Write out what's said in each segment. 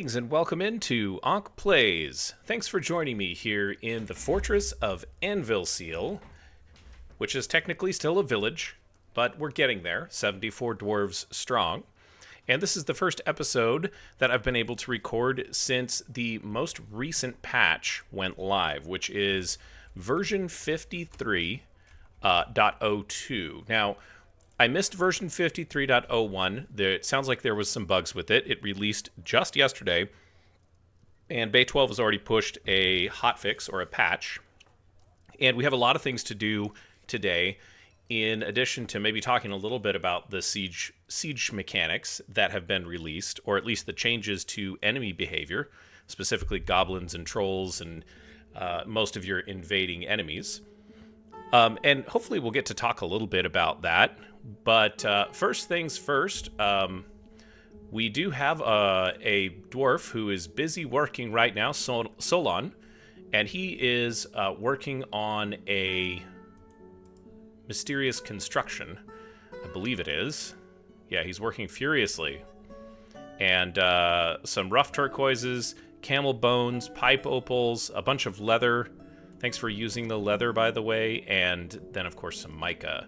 Greetings and welcome into Ankh Plays. Thanks for joining me here in the fortress of Anvilseal, which is technically still a village, but we're getting there, 74 dwarves strong. And this is the first episode that I've been able to record since the most recent patch went live, which is version 53.02. Now, I missed version 53.01. It sounds like there was some bugs with it. It released just yesterday, and Bay 12 has already pushed a hotfix or a patch. And we have a lot of things to do today, in addition to maybe talking a little bit about the siege mechanics that have been released, or at least the changes to enemy behavior, specifically goblins and trolls and most of your invading enemies. And hopefully we'll get to talk a little bit about that. But first things first, we do have a dwarf who is busy working right now, Solon, and he is working on a mysterious construction. I believe it is. Yeah, he's working furiously. And some rough turquoises, camel bones, pipe opals, a bunch of leather. Thanks for using the leather, by the way. And then, of course, some mica.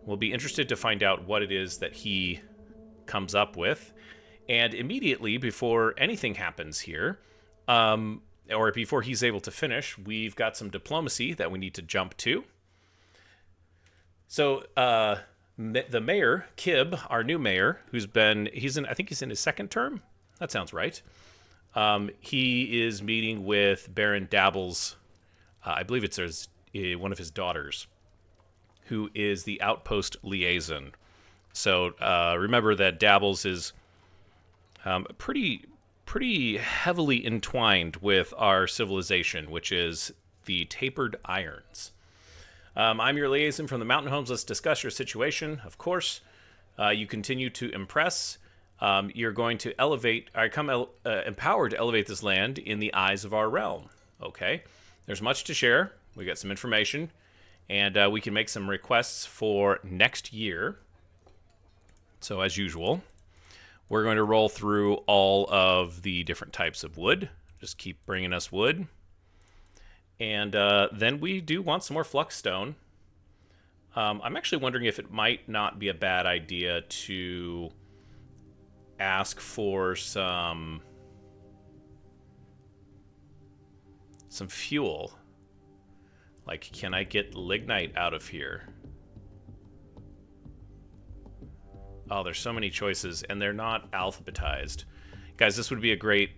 We'll be interested to find out what it is that he comes up with. And immediately before anything happens here, or before he's able to finish, we've got some diplomacy that we need to jump to. So the mayor, Kib, our new mayor, I think he's in his second term. That sounds right. He is meeting with Baron Dabbles. I believe it's one of his daughters, who is the outpost liaison. So remember that Dabbles is pretty heavily entwined with our civilization, which is the Tapered Irons. I'm your liaison from the Mountainhomes. Let's discuss your situation. Of course, you continue to impress. You're going to empowered to elevate this land in the eyes of our realm. Okay, there's much to share. We got some information. And we can make some requests for next year. So as usual, we're going to roll through all of the different types of wood. Just keep bringing us wood. And then we do want some more flux stone. I'm actually wondering if it might not be a bad idea to ask for some fuel. Like, can I get lignite out of here? Oh, there's so many choices, and they're not alphabetized. Guys, this would be a great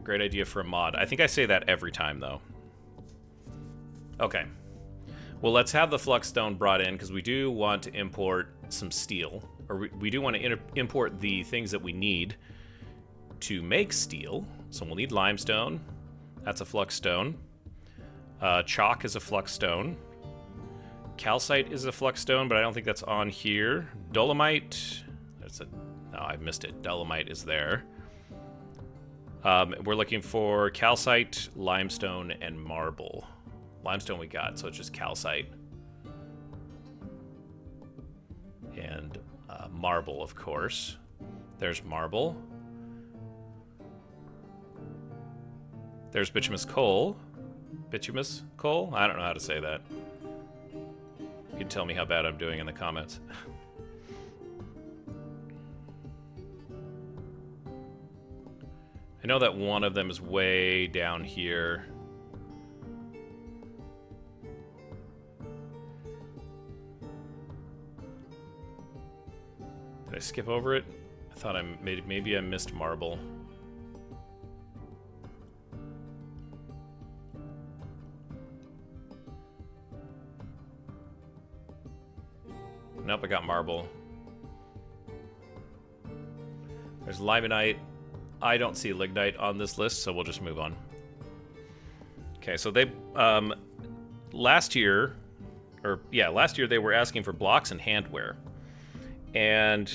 idea for a mod. I think I say that every time, though. Okay. Well, let's have the flux stone brought in, because we do want to import some steel. Or we do want to import the things that we need to make steel. So we'll need limestone. That's a flux stone. Chalk is a flux stone. Calcite is a flux stone, but I don't think that's on here. Dolomite. No, I missed it. Dolomite is there. We're looking for calcite, limestone, and marble. Limestone we got, so it's just calcite. And marble, of course. There's marble. There's bituminous coal. Bituminous coal? I don't know how to say that. You can tell me how bad I'm doing in the comments. I know that one of them is way down here. Did I skip over it? I thought maybe I missed marble. Nope, I got marble. There's limonite. I don't see lignite on this list, so we'll just move on. Okay, so they last year they were asking for blocks and handwear. And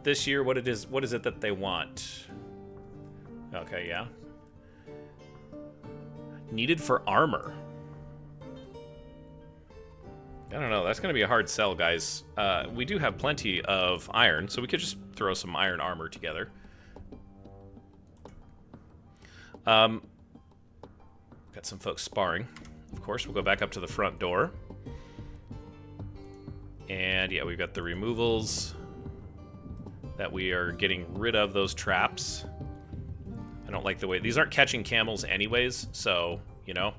this year, what is it that they want? Okay, yeah. Needed for armor. I don't know. That's going to be a hard sell, guys. We do have plenty of iron, so we could just throw some iron armor together. Got some folks sparring. Of course, we'll go back up to the front door. And yeah, we've got the removals that we are getting rid of those traps. I don't like the way... These aren't catching camels anyways, so, you know.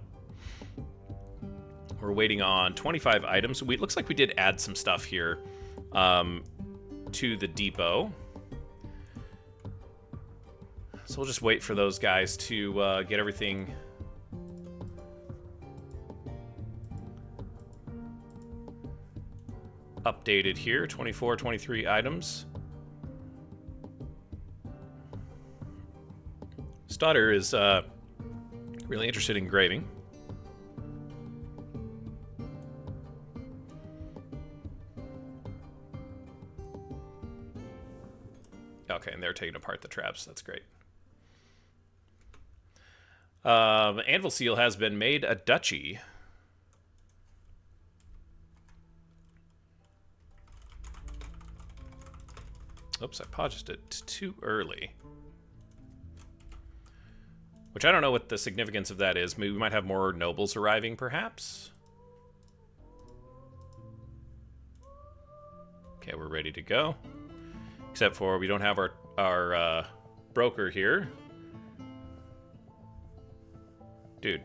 We're waiting on 25 items. It looks like we did add some stuff here to the depot. So we'll just wait for those guys to get everything... updated here. 24, 23 items. Stoddard is really interested in graving. Okay, and they're taking apart the traps. That's great. Anvilseal has been made a duchy. Oops, I paused it too early. Which I don't know what the significance of that is. Maybe we might have more nobles arriving, perhaps? Okay, we're ready to go. Except for we don't have our broker here. Dude.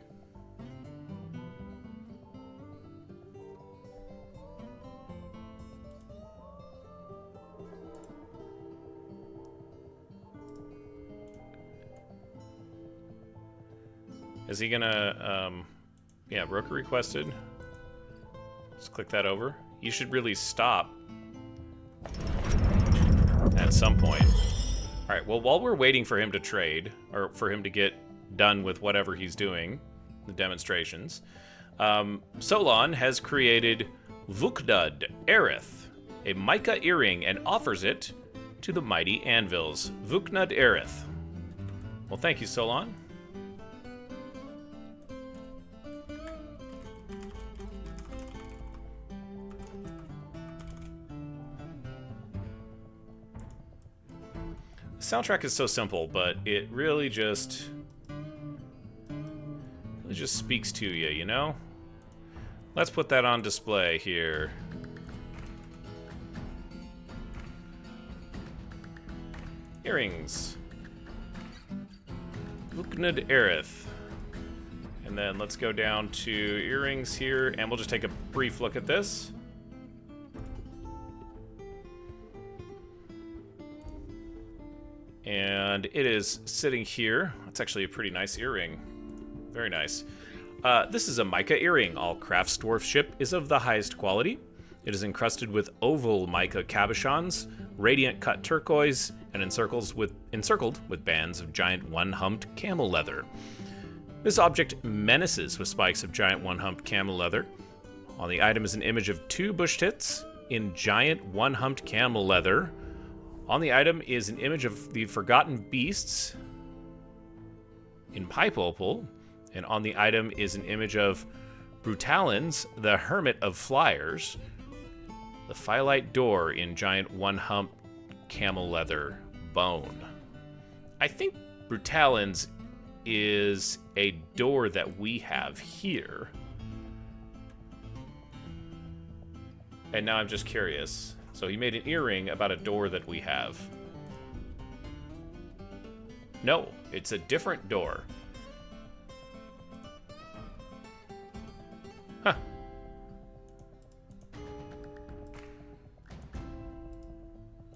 Is he gonna, yeah, broker requested. Let's click that over. You should really stop at some point. All right, well, while we're waiting for him to trade, or for him to get done with whatever he's doing, the demonstrations, Solon has created Vuknud Aerith, a mica earring, and offers it to the mighty anvils. Vuknud Aerith. Well, thank you, Solon. The soundtrack is so simple, but it really just speaks to you, you know? Let's put that on display here. Earrings. Vuknud Aerith. And then let's go down to earrings here, and we'll just take a brief look at this. And it is sitting here. It's actually a pretty nice earring. Very nice. This is a mica earring. All crafts dwarfship is of the highest quality. It is encrusted with oval mica cabochons, radiant cut turquoise, and encircled with bands of giant one-humped camel leather. This object menaces with spikes of giant one-humped camel leather. On the item is an image of 2 bush tits in giant one-humped camel leather. On the item is an image of the forgotten beasts in pipe opal, and on the item is an image of Brutalins, the hermit of flyers, the Phyllite door in giant one-hump camel leather bone. I think Brutalins is a door that we have here. And now I'm just curious. So he made an earring about a door that we have. No, it's a different door. Huh.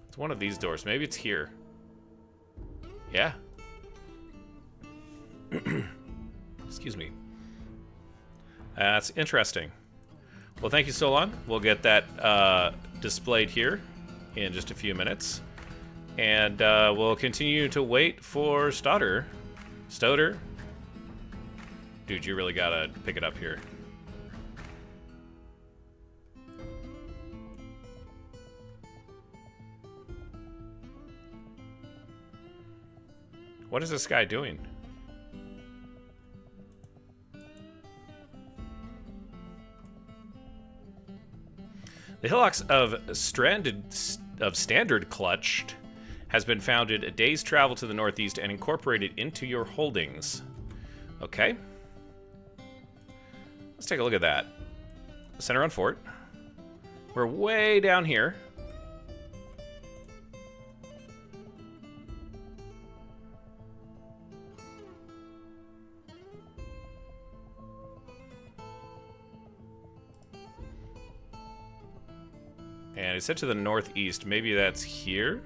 It's one of these doors. Maybe it's here. Yeah. Excuse me. That's interesting. Well, thank you, Solon. We'll get that displayed here in just a few minutes. And we'll continue to wait for Stoddard. Stoddard? Dude, you really gotta pick it up here. What is this guy doing? The Hillocks of Standard Clutched has been founded a day's travel to the northeast and incorporated into your holdings. Okay. Let's take a look at that. Center on fort. We're way down here. And it said to the northeast. Maybe that's here?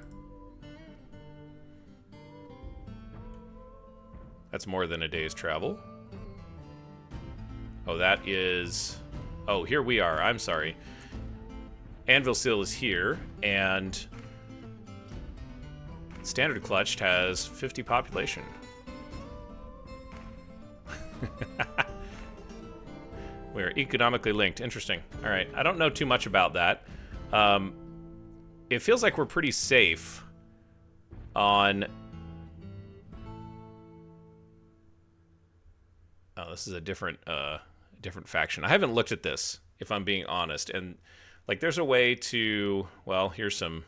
That's more than a day's travel. Oh, that is... Oh, here we are. I'm sorry. Anvilseal is here, and Standard Clutched has 50 population. We're economically linked. Interesting. All right. I don't know too much about that. It feels like we're pretty safe on... Oh, this is a different faction. I haven't looked at this, if I'm being honest. And, like, there's a way to... Well, here's some...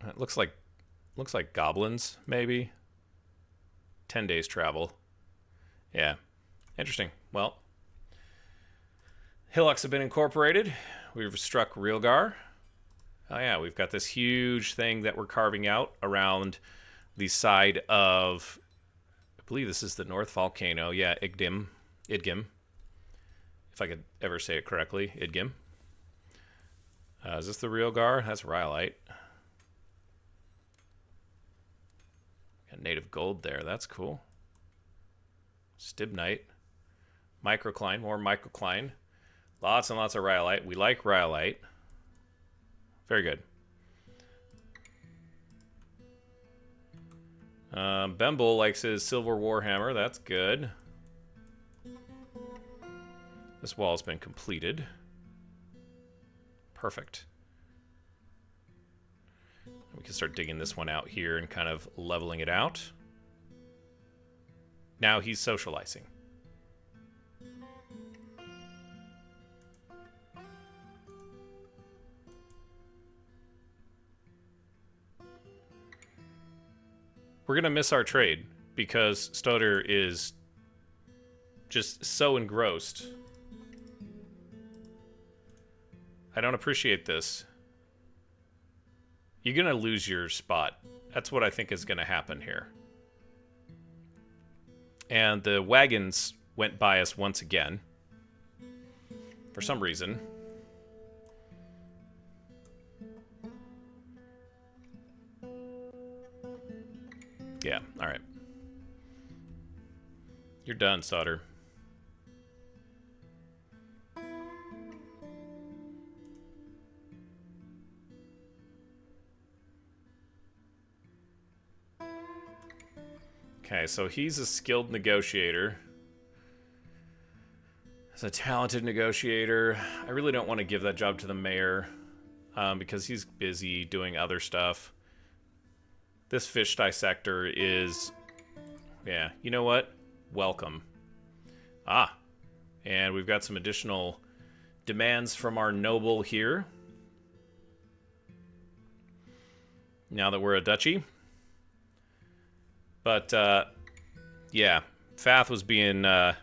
It looks like goblins, maybe. 10 days travel. Yeah. Interesting. Well, Hillocks have been incorporated. We've struck Realgar. Oh yeah, we've got this huge thing that we're carving out around the side of, I believe this is the North Volcano. Yeah, Idgim. If I could ever say it correctly, Idgim. Is this the Realgar? That's Rhyolite. Got native gold there. That's cool. Stibnite. Microcline. More microcline. Lots and lots of Rhyolite. We like Rhyolite. Very good. Bemble likes his Silver Warhammer. That's good. This wall's been completed. Perfect. We can start digging this one out here and kind of leveling it out. Now he's socializing. We're going to miss our trade because Stoddard is just so engrossed. I don't appreciate this. You're going to lose your spot. That's what I think is going to happen here. And the wagons went by us once again. For some reason. Yeah, alright. You're done, Stoddard. Okay, so he's a skilled negotiator. He's a talented negotiator. I really don't want to give that job to the mayor because he's busy doing other stuff. This fish dissector is... Yeah, you know what? Welcome. Ah, and we've got some additional demands from our noble here. Now that we're a duchy. But, yeah, Fath was being, or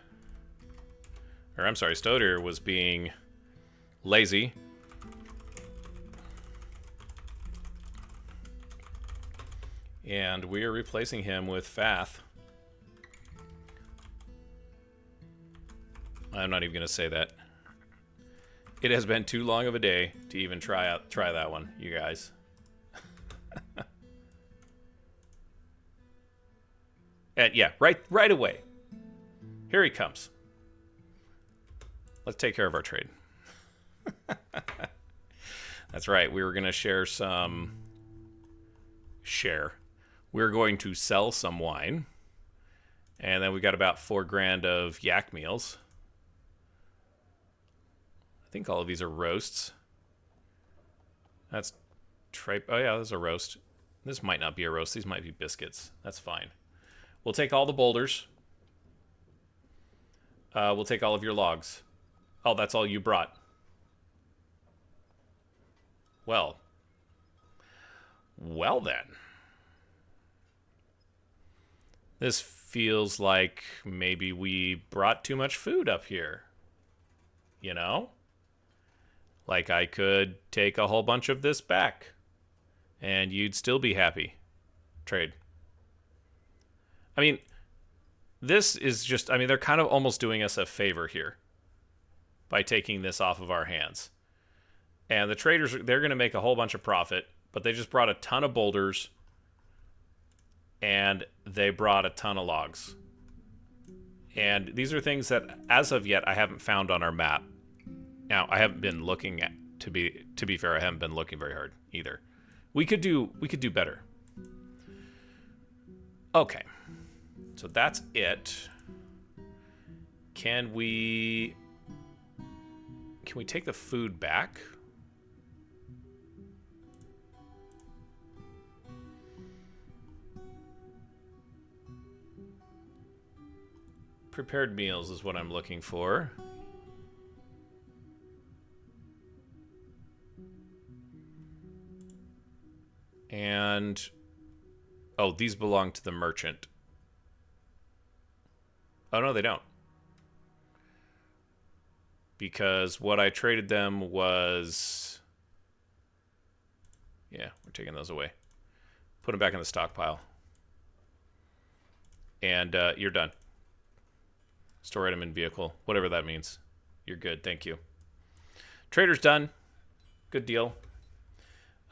I'm sorry, Stoddard was being lazy. And we are replacing him with Fath. I'm not even going to say that. It has been too long of a day to even try that one, you guys. And yeah, right away. Here he comes. Let's take care of our trade. That's right. We were going to share some... We're going to sell some wine. And then we got about 4 grand of yak meals. I think all of these are roasts. That's tripe. Oh yeah, that's a roast. This might not be a roast. These might be biscuits. That's fine. We'll take all the boulders. We'll take all of your logs. Oh, that's all you brought. Well. Well then. This feels like maybe we brought too much food up here. You know? Like I could take a whole bunch of this back. And you'd still be happy. Trade. I mean, this is just... I mean, they're kind of almost doing us a favor here. By taking this off of our hands. And the traders, they're going to make a whole bunch of profit. But they just brought a ton of boulders. And they brought a ton of logs. And these are things that, as of yet, I haven't found on our map. Now, I haven't been looking at, to be fair, I haven't been looking very hard either. We could do better. Okay. So that's it. Can we take the food back? Prepared meals is what I'm looking for. And... oh, these belong to the merchant. Oh, no, they don't. Because what I traded them was... yeah, we're taking those away. Put them back in the stockpile. And you're done. Store item in vehicle. Whatever that means. You're good. Thank you. Trader's done. Good deal.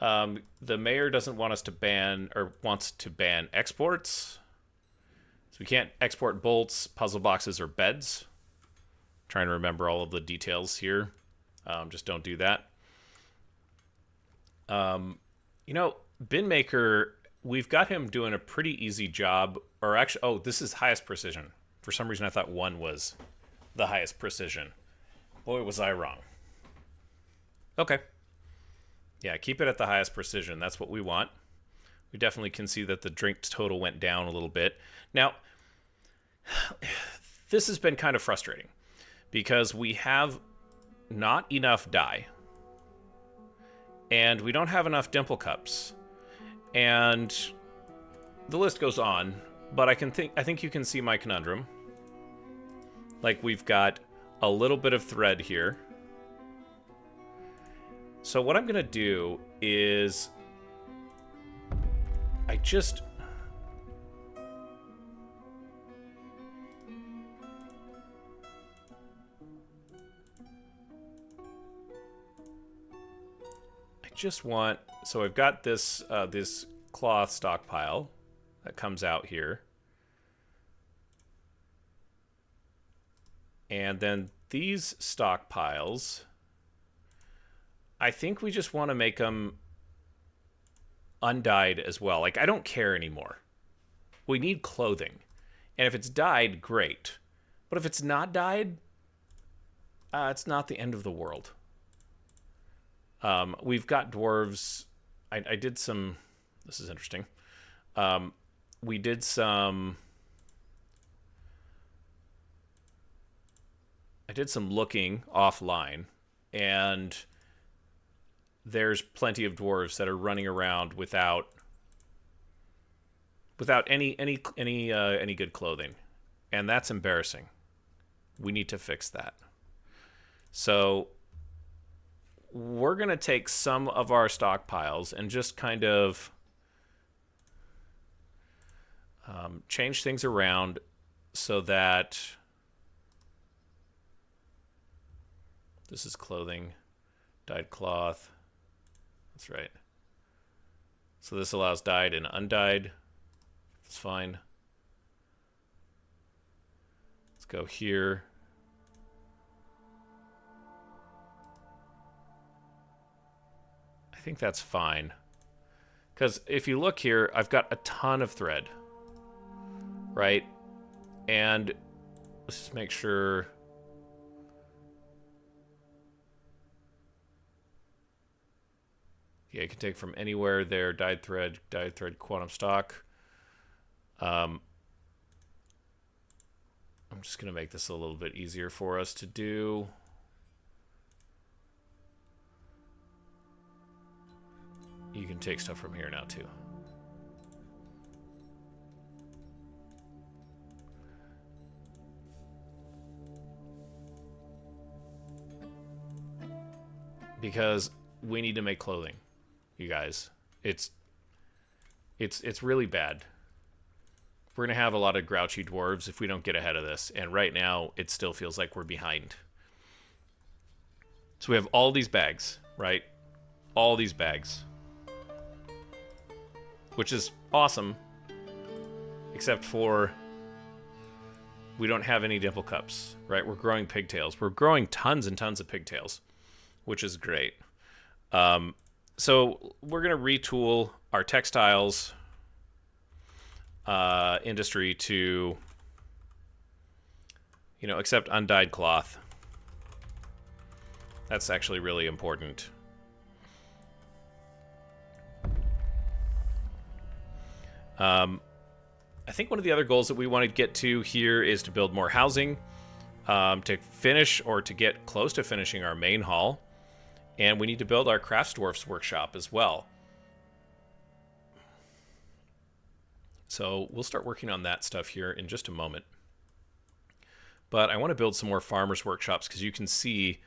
The mayor doesn't want us to ban, or wants to ban exports. So we can't export bolts, puzzle boxes, or beds. Trying to remember all of the details here. Just don't do that. You know, Bin Maker, we've got him doing a pretty easy job. Or actually, oh, this is highest precision. For some reason, I thought 1 was the highest precision. Boy, was I wrong. Okay. Yeah, keep it at the highest precision. That's what we want. We definitely can see that the drink total went down a little bit. Now, this has been kind of frustrating because we have not enough dye and we don't have enough dimple cups, and the list goes on. But I think you can see my conundrum. Like, we've got a little bit of thread here. So what I'm going to do is... I just want... so I've got this, this cloth stockpile that comes out here. And then these stockpiles, I think we just want to make them undyed as well. Like, I don't care anymore. We need clothing. And if it's dyed, great. But if it's not dyed, it's not the end of the world. We've got dwarves. I did some... this is interesting. We did some... I did some looking offline, and there's plenty of dwarves that are running around without any good clothing, and that's embarrassing. We need to fix that. So we're gonna take some of our stockpiles and just kind of change things around so that this is clothing, dyed cloth. That's right. So this allows dyed and undyed. That's fine. Let's go here. I think that's fine. Because if you look here, I've got a ton of thread. Right? And let's just make sure... yeah, you can take from anywhere there. Dyed thread, quantum stock. I'm just going to make this a little bit easier for us to do. You can take stuff from here now, too. Because we need to make clothing, you guys. It's really bad. We're going to have a lot of grouchy dwarves if we don't get ahead of this. And right now, it still feels like we're behind. So we have all these bags, right? All these bags. Which is awesome. Except for we don't have any dimple cups, right? We're growing pigtails. We're growing tons and tons of pigtails, which is great. So we're going to retool our textiles industry to, accept undyed cloth. That's actually really important. I think one of the other goals that we want to get to here is to build more housing, to finish or to get close to finishing our main hall. And we need to build our crafts dwarfs workshop as well. So we'll start working on that stuff here in just a moment. But I want to build some more farmers workshops because you can see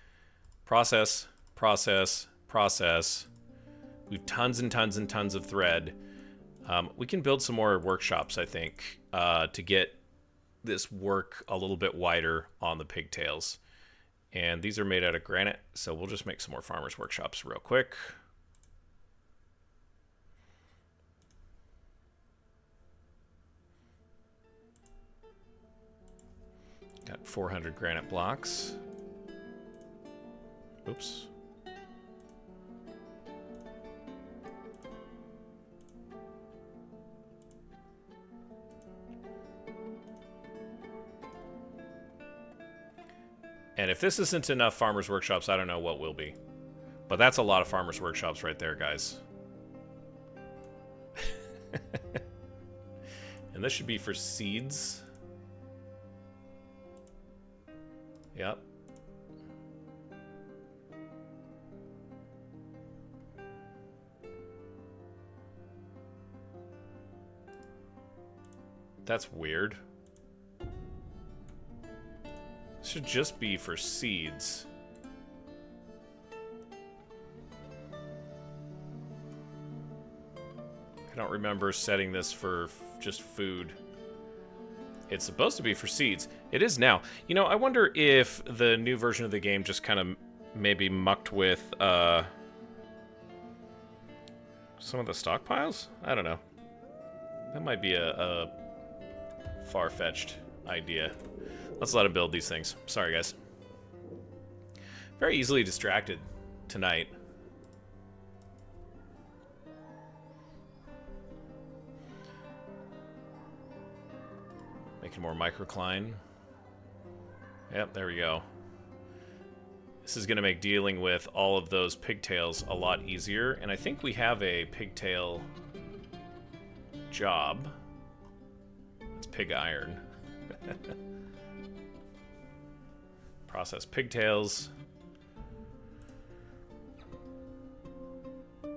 process, process, process. We have tons and tons and tons of thread. We can build some more workshops, I think, to get this work a little bit wider on the pigtails. And these are made out of granite, so we'll just make some more farmers workshops real quick. Got 400 granite blocks. Oops. And if this isn't enough farmers workshops, I don't know what will be. But that's a lot of farmers workshops right there, guys. And this should be for seeds. Yep. That's weird. Should just be for seeds. I don't remember setting this for just food. It's supposed to be for seeds. It is now. I wonder if the new version of the game just kind of maybe mucked with some of the stockpiles? I don't know. That might be a far-fetched idea. Let's let him build these things. Sorry, guys. Very easily distracted tonight. Making more microcline. Yep, there we go. This is going to make dealing with all of those pigtails a lot easier. And I think we have a pigtail job. It's pig iron. Process pigtails. We're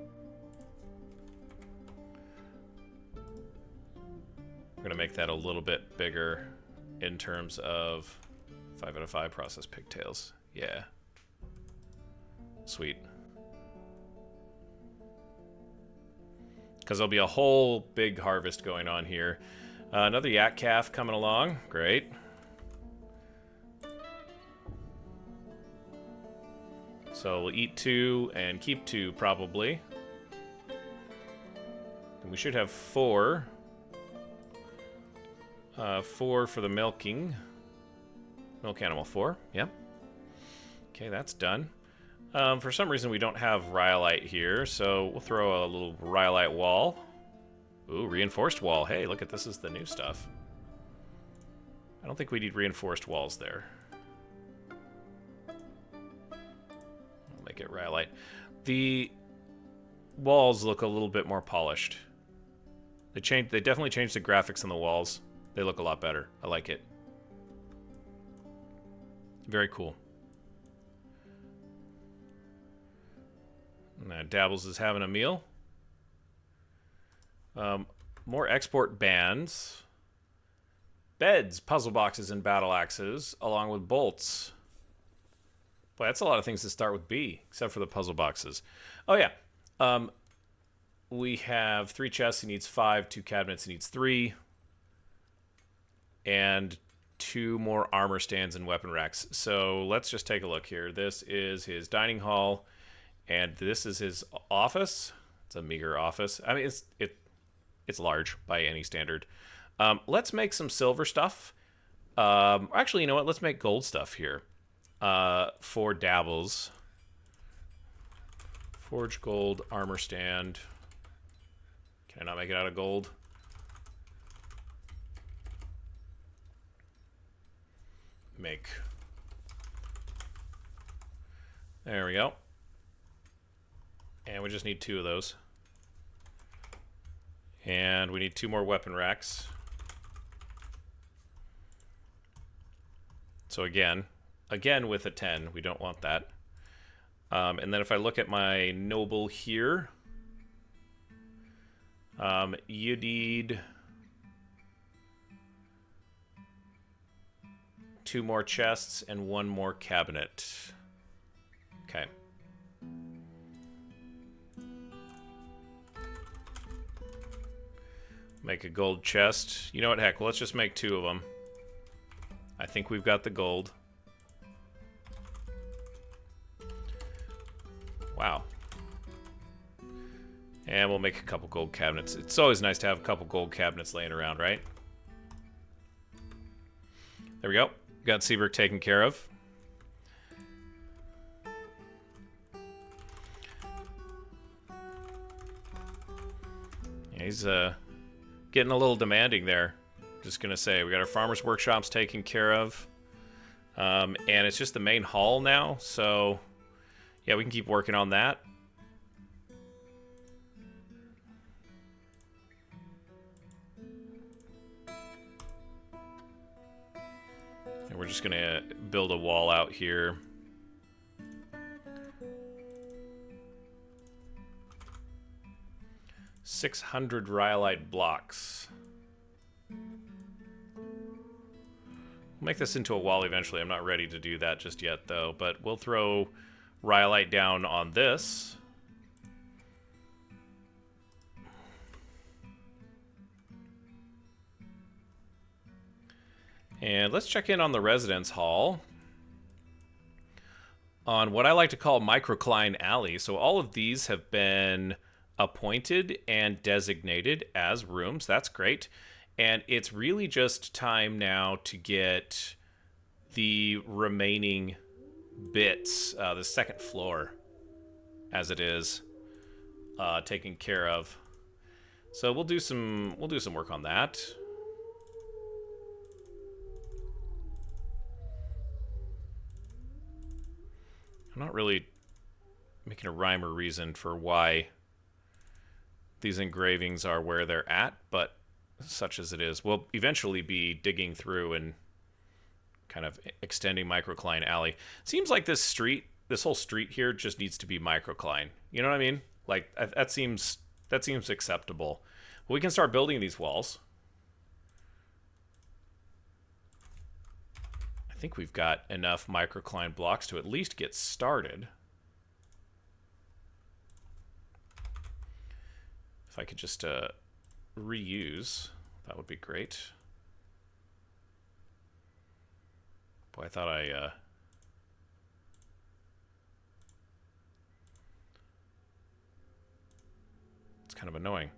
going to make that a little bit bigger in terms of 5 out of 5 process pigtails. Yeah. Sweet. Because there'll be a whole big harvest going on here. Another yak calf coming along. Great. So we'll eat 2 and keep 2 probably. And we should have 4. 4 for the milking. Milk animal 4. Yep. Okay, that's done. For some reason we don't have rhyolite here, so we'll throw a little rhyolite wall. Ooh, reinforced wall. Hey, look at this is the new stuff. I don't think we need reinforced walls there. I'll make it rhyolite. The walls look a little bit more polished. They definitely changed the graphics on the walls. They look a lot better. I like it. Very cool. Now, Dabbles is having a meal. More export bands. Beds, puzzle boxes, and battle axes, along with bolts. Boy, that's a lot of things to start with B, except for the puzzle boxes. Oh, yeah. We have 3 chests. He needs 5. 2 cabinets. He needs 3. And 2 more armor stands and weapon racks. So let's just take a look here. This is his dining hall, and this is his office. It's a meager office. I mean, it's large by any standard. Let's make some silver stuff. Actually, you know what? Let's make gold stuff here. For Dabbles. Forge gold armor stand. Can I not make it out of gold? Make. There we go. And we just need 2 of those. And we need 2 more weapon racks. So again with a 10, we don't want that. And then if I look at my noble here, you need 2 more chests and 1 more cabinet. Okay. Make a gold chest. You know what, heck, well, let's just make 2 of them. I think we've got the gold. Wow. And we'll make a couple gold cabinets. It's always nice to have a couple gold cabinets laying around, right? There we go. Got Seaberg taken care of. Yeah, he's getting a little demanding there. Just gonna say, we got our farmers' workshops taken care of. And it's just the main hall now, so yeah, we can keep working on that. And we're just gonna build a wall out here. $600 rhyolite blocks. We'll make this into a wall eventually. I'm not ready to do that just yet, though. But we'll throw rhyolite down on this. And let's check in on the residence hall. On what I like to call Microcline Alley. So all of these have been appointed and designated as rooms. That's great. And it's really just time now to get the remaining bits, the second floor, as it is, taken care of. So we'll do some work on that. I'm not really making a rhyme or reason for why these engravings are where they're at, but such as it is. We'll eventually be digging through and kind of extending Microcline Alley. Seems like this whole street here just needs to be microcline. You know what I mean? Like, that seems acceptable. Well, we can start building these walls. I think we've got enough microcline blocks to at least get started. If I could just reuse, that would be great. Boy, I thought it's kind of annoying.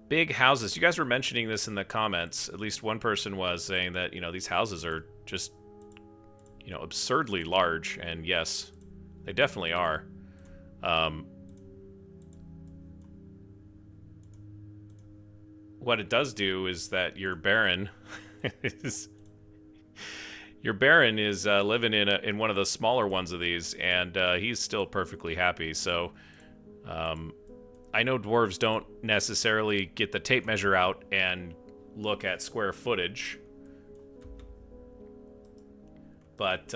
Big houses. You guys were mentioning this in the comments. At least one person was saying that, you know, these houses are just, you know, absurdly large. And yes, they definitely are. What it does do is that your Baron is living in one of the smaller ones of these, and he's still perfectly happy. So I know dwarves don't necessarily get the tape measure out and look at square footage, but,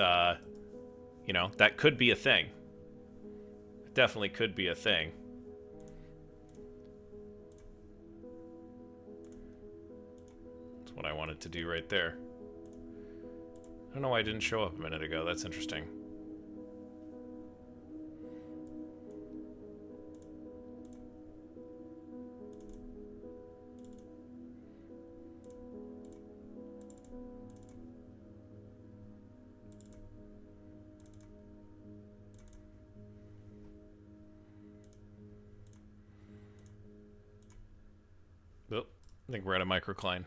you know, that could be a thing. It definitely could be a thing. That's what I wanted to do right there. I don't know why it didn't show up a minute ago. That's interesting. Oh, I think we're at a microcline.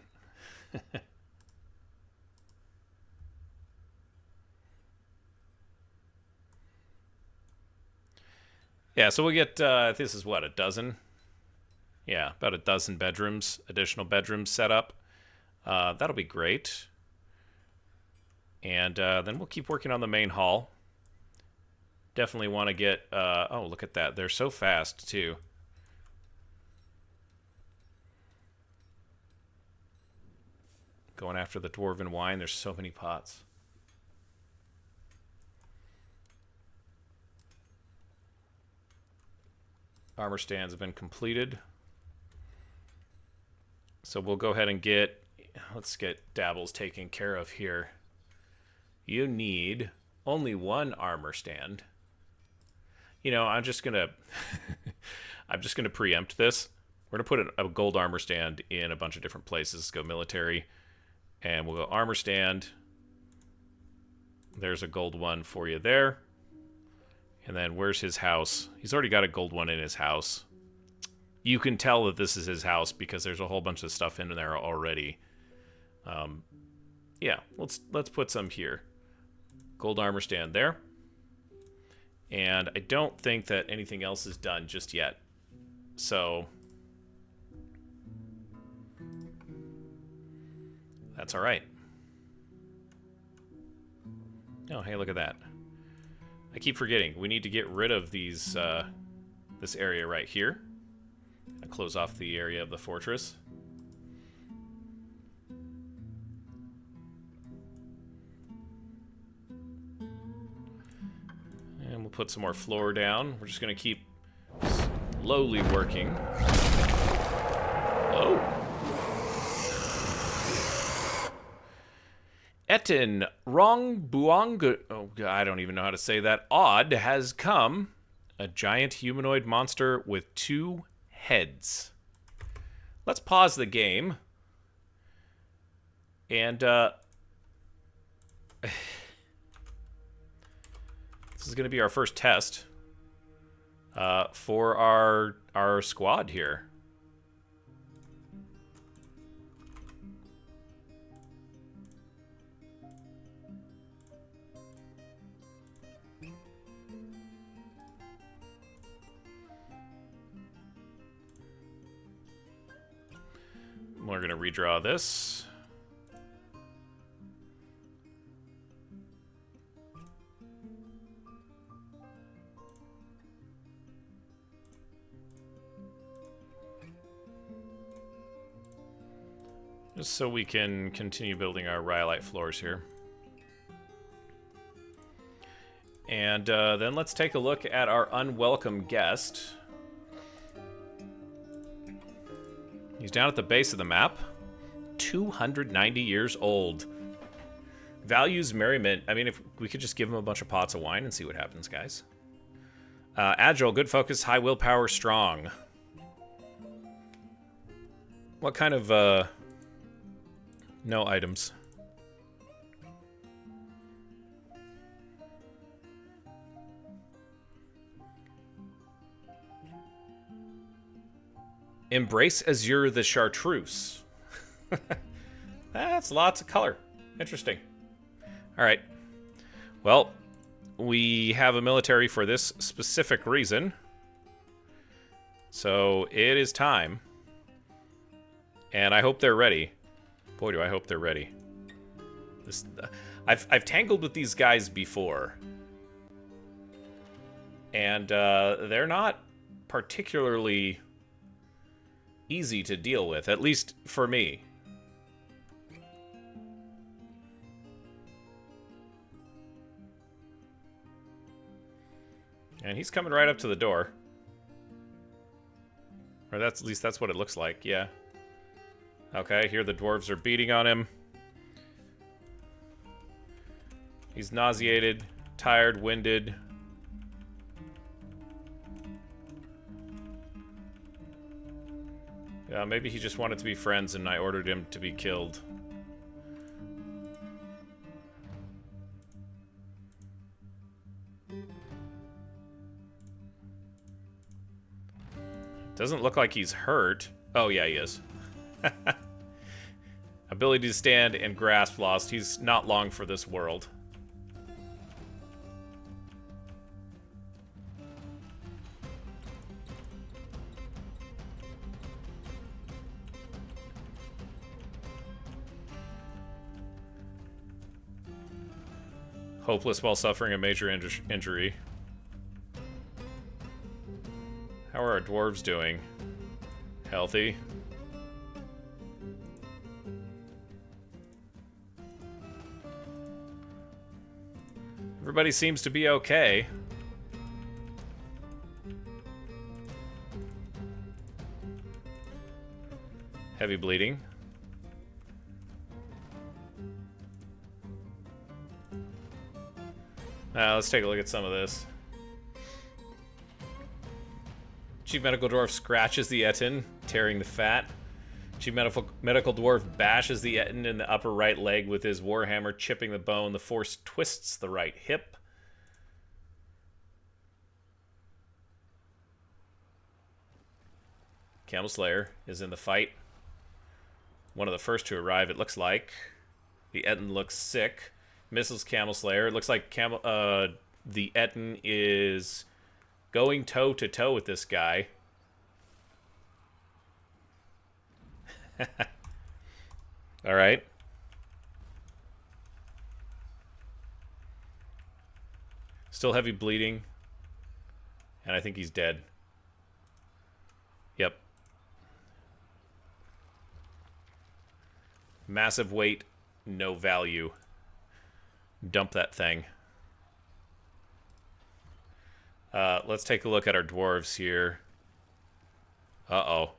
Yeah, so we'll get, this is what, a dozen? Yeah, about a dozen bedrooms, additional bedrooms set up. That'll be great. And then we'll keep working on the main hall. Definitely want to get, oh, look at that. They're so fast, too. Going after the dwarven wine. There's so many pots. Armor stands have been completed. So we'll go ahead and get, let's get Dabbles taken care of here. You need only one armor stand. You know, I'm just gonna I'm just gonna preempt this. We're gonna put a gold armor stand in a bunch of different places. Let's go military, and we'll go armor stand. There's a gold one for you there. And then where's his house? He's already got a gold one in his house. You can tell that this is his house because there's a whole bunch of stuff in there already. Yeah, let's put some here. Gold armor stand there. And I don't think that anything else is done just yet. So that's all right. Oh, hey, look at that. I keep forgetting. We need to get rid of these, this area right here. I close off the area of the fortress. And we'll put some more floor down. We're just going to keep slowly working. Oh! Etin Rongbuang, oh, I don't even know how to say that. Odd has come. A giant humanoid monster with 2 heads. Let's pause the game. And, this is going to be our first test for our squad here. We're going to redraw this. Just so we can continue building our rhyolite floors here. And then let's take a look at our unwelcome guest. He's down at the base of the map. 290 years old. Values merriment. I mean, if we could just give him a bunch of pots of wine and see what happens, guys. Agile, good focus, high willpower, strong. What kind of, no items. Embrace Azure the Chartreuse. That's lots of color. Interesting. All right. Well, we have a military for this specific reason. So it is time. And I hope they're ready. Boy, do I hope they're ready. I've tangled with these guys before. And they're not particularly easy to deal with, at least for me. And he's coming right up to the door. Or that's, at least that's what it looks like, yeah. Okay, here the dwarves are beating on him. He's nauseated, tired, winded. Maybe he just wanted to be friends and I ordered him to be killed. Doesn't look like he's hurt. Oh, yeah, he is. Ability to stand and grasp lost. He's not long for this world. Hopeless while suffering a major injury. How are our dwarves doing? Healthy. Everybody seems to be okay. Heavy bleeding. Now let's take a look at some of this. Chief Medical Dwarf scratches the Etten, tearing the fat. Chief Medical Dwarf bashes the Etten in the upper right leg with his warhammer, chipping the bone. The force twists the right hip. Camel Slayer is in the fight. One of the first to arrive, it looks like. The Etten looks sick. Misses Camel Slayer. It looks like the Etten is going toe-to-toe with this guy. Alright. Still heavy bleeding. And I think he's dead. Yep. Massive weight, no value. Dump that thing. Let's take a look at our dwarves here. Uh-oh.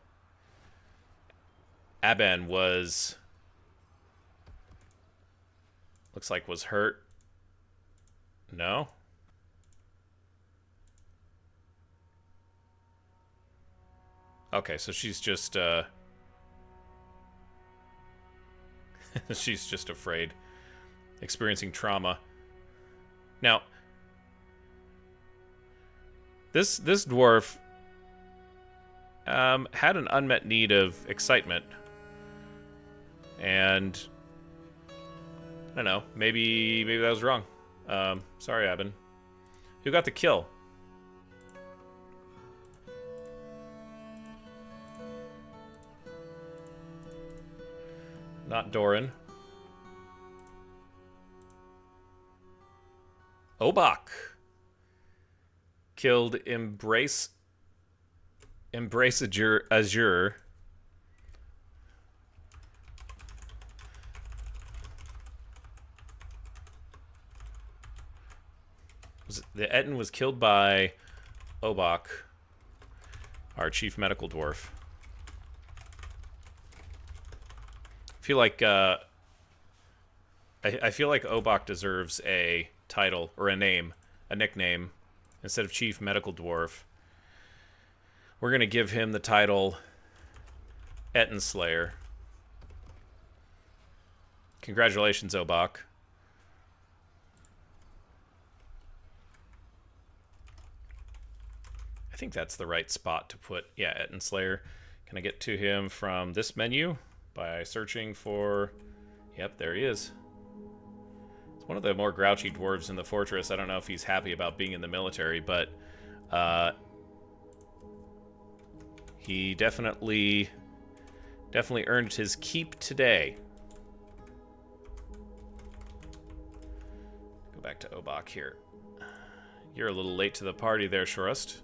Aben was... looks like was hurt. No? Okay, so she's just, she's just afraid. Experiencing trauma. Now... This dwarf had an unmet need of excitement. And I don't know, maybe that was wrong. Sorry, Aben. Who got the kill? Not Doran. Obak killed Embrace Azure. The Etten was killed by Obak, our chief medical dwarf. I feel like I feel like Obak deserves a title or a name, a nickname. Instead of Chief Medical Dwarf, we're going to give him the title Etten Slayer. Congratulations, Obak. I think that's the right spot to put, yeah, Etten Slayer. Can I get to him from this menu by searching for... Yep, there he is. One of the more grouchy dwarves in the fortress. I don't know if he's happy about being in the military, but he definitely earned his keep today. Go back to Obak here. You're a little late to the party there, Shorust.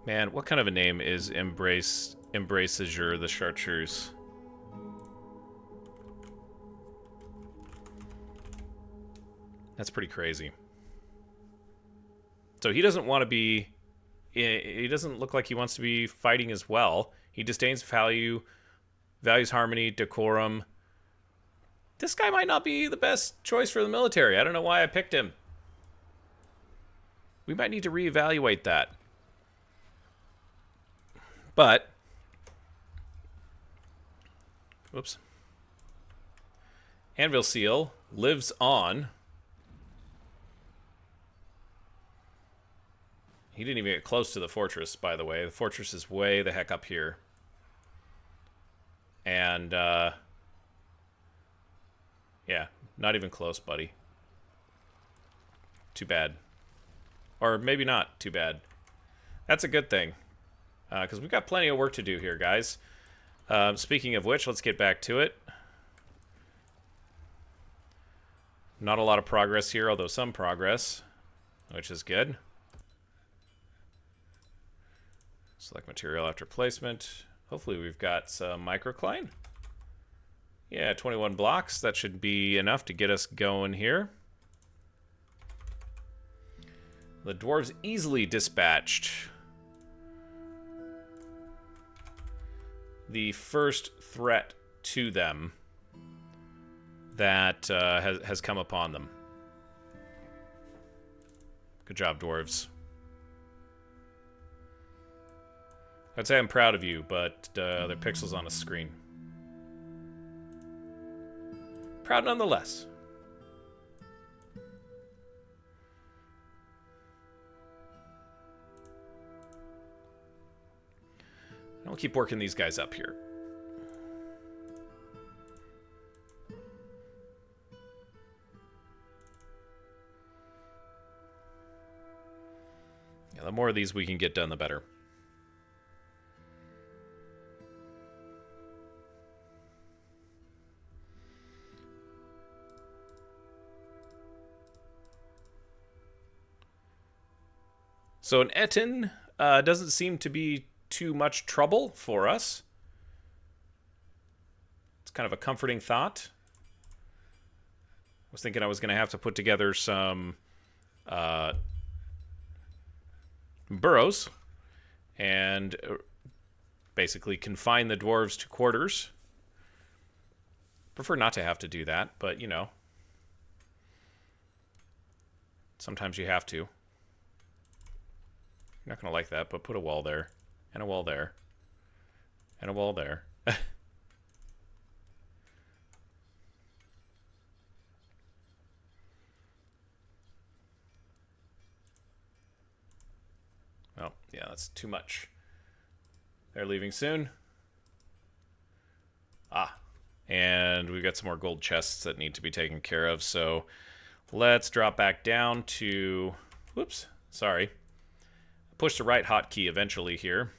Man, what kind of a name is Embraceager the Chartreuse? That's pretty crazy. So he doesn't want to be... He doesn't look like he wants to be fighting as well. He disdains value, values harmony, decorum. This guy might not be the best choice for the military. I don't know why I picked him. We might need to reevaluate that. But... Whoops. Anvilseal lives on... He didn't even get close to the fortress, by the way. The fortress is way the heck up here. And, yeah, not even close, buddy. Too bad. Or maybe not too bad. That's a good thing. Because we've got plenty of work to do here, guys. Speaking of which, let's get back to it. Not a lot of progress here, although some progress, which is good. Select material after placement. Hopefully we've got some microcline. Yeah, 21 blocks. That should be enough to get us going here. The dwarves easily dispatched the first threat to them that has come upon them. Good job, dwarves. I'd say I'm proud of you, but they're pixels on a screen. Proud nonetheless. I'll keep working these guys up here. Yeah, the more of these we can get done, the better. So an Etten doesn't seem to be too much trouble for us. It's kind of a comforting thought. I was thinking I was going to have to put together some burrows and basically confine the dwarves to quarters. Prefer not to have to do that, but you know, sometimes you have to. You're not going to like that, but put a wall there, and a wall there, and a wall there. Oh, yeah, that's too much. They're leaving soon. Ah, and we've got some more gold chests that need to be taken care of, so let's drop back down to... Whoops, sorry. Push the right hotkey eventually here.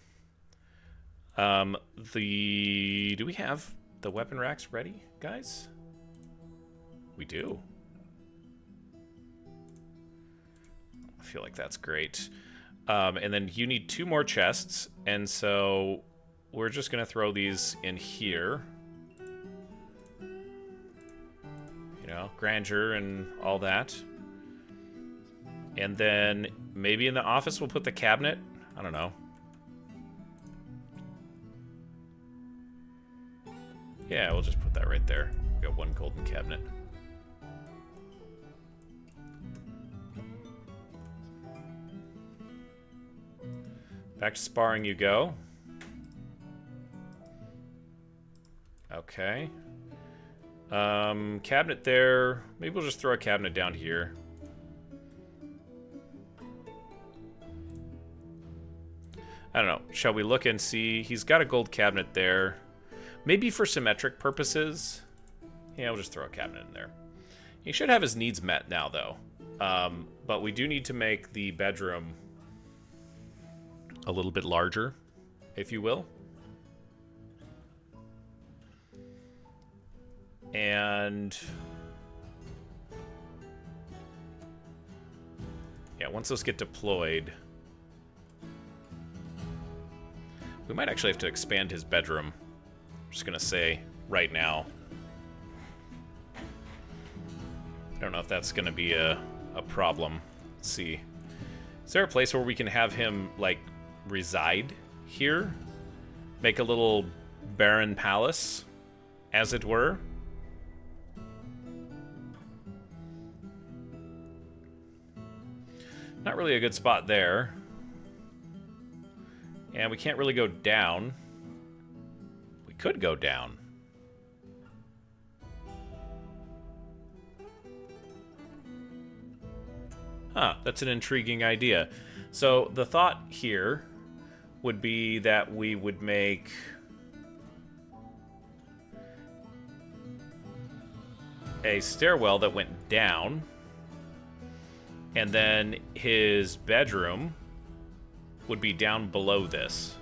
Do we have the weapon racks ready, guys? We do. I feel like that's great. And then you need 2 more chests, and so we're just going to throw these in here. You know, grandeur and all that. And then maybe in the office we'll put the cabinet. I don't know. Yeah, we'll just put that right there. We got 1 golden cabinet. Back to sparring you go. Okay. Cabinet there. Maybe we'll just throw a cabinet down here. I don't know. Shall we look and see? He's got a gold cabinet there. Maybe for symmetric purposes. Yeah, we'll just throw a cabinet in there. He should have his needs met now, though. But we do need to make the bedroom a little bit larger, if you will. And... yeah, once those get deployed... We might actually have to expand his bedroom. I'm just gonna say right now. I don't know if that's gonna be a problem. Let's see. Is there a place where we can have him, like, reside here? Make a little barren palace, as it were? Not really a good spot there. And we can't really go down. We could go down. Huh, that's an intriguing idea. So the thought here would be that we would make a stairwell that went down, and then his bedroom would be down below this.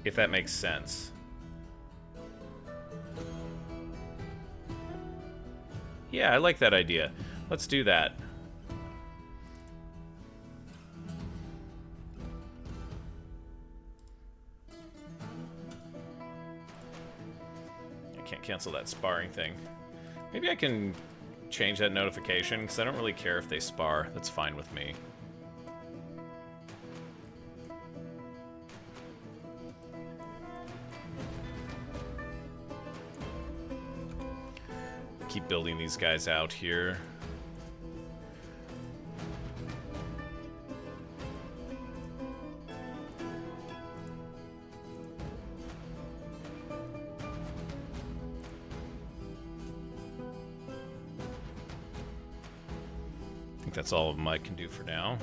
If that makes sense. Yeah, I like that idea. Let's do that. I can't cancel that sparring thing. Maybe I can change that notification, because I don't really care if they spar. That's fine with me. Keep building these guys out here. I think that's all of them I can do for now.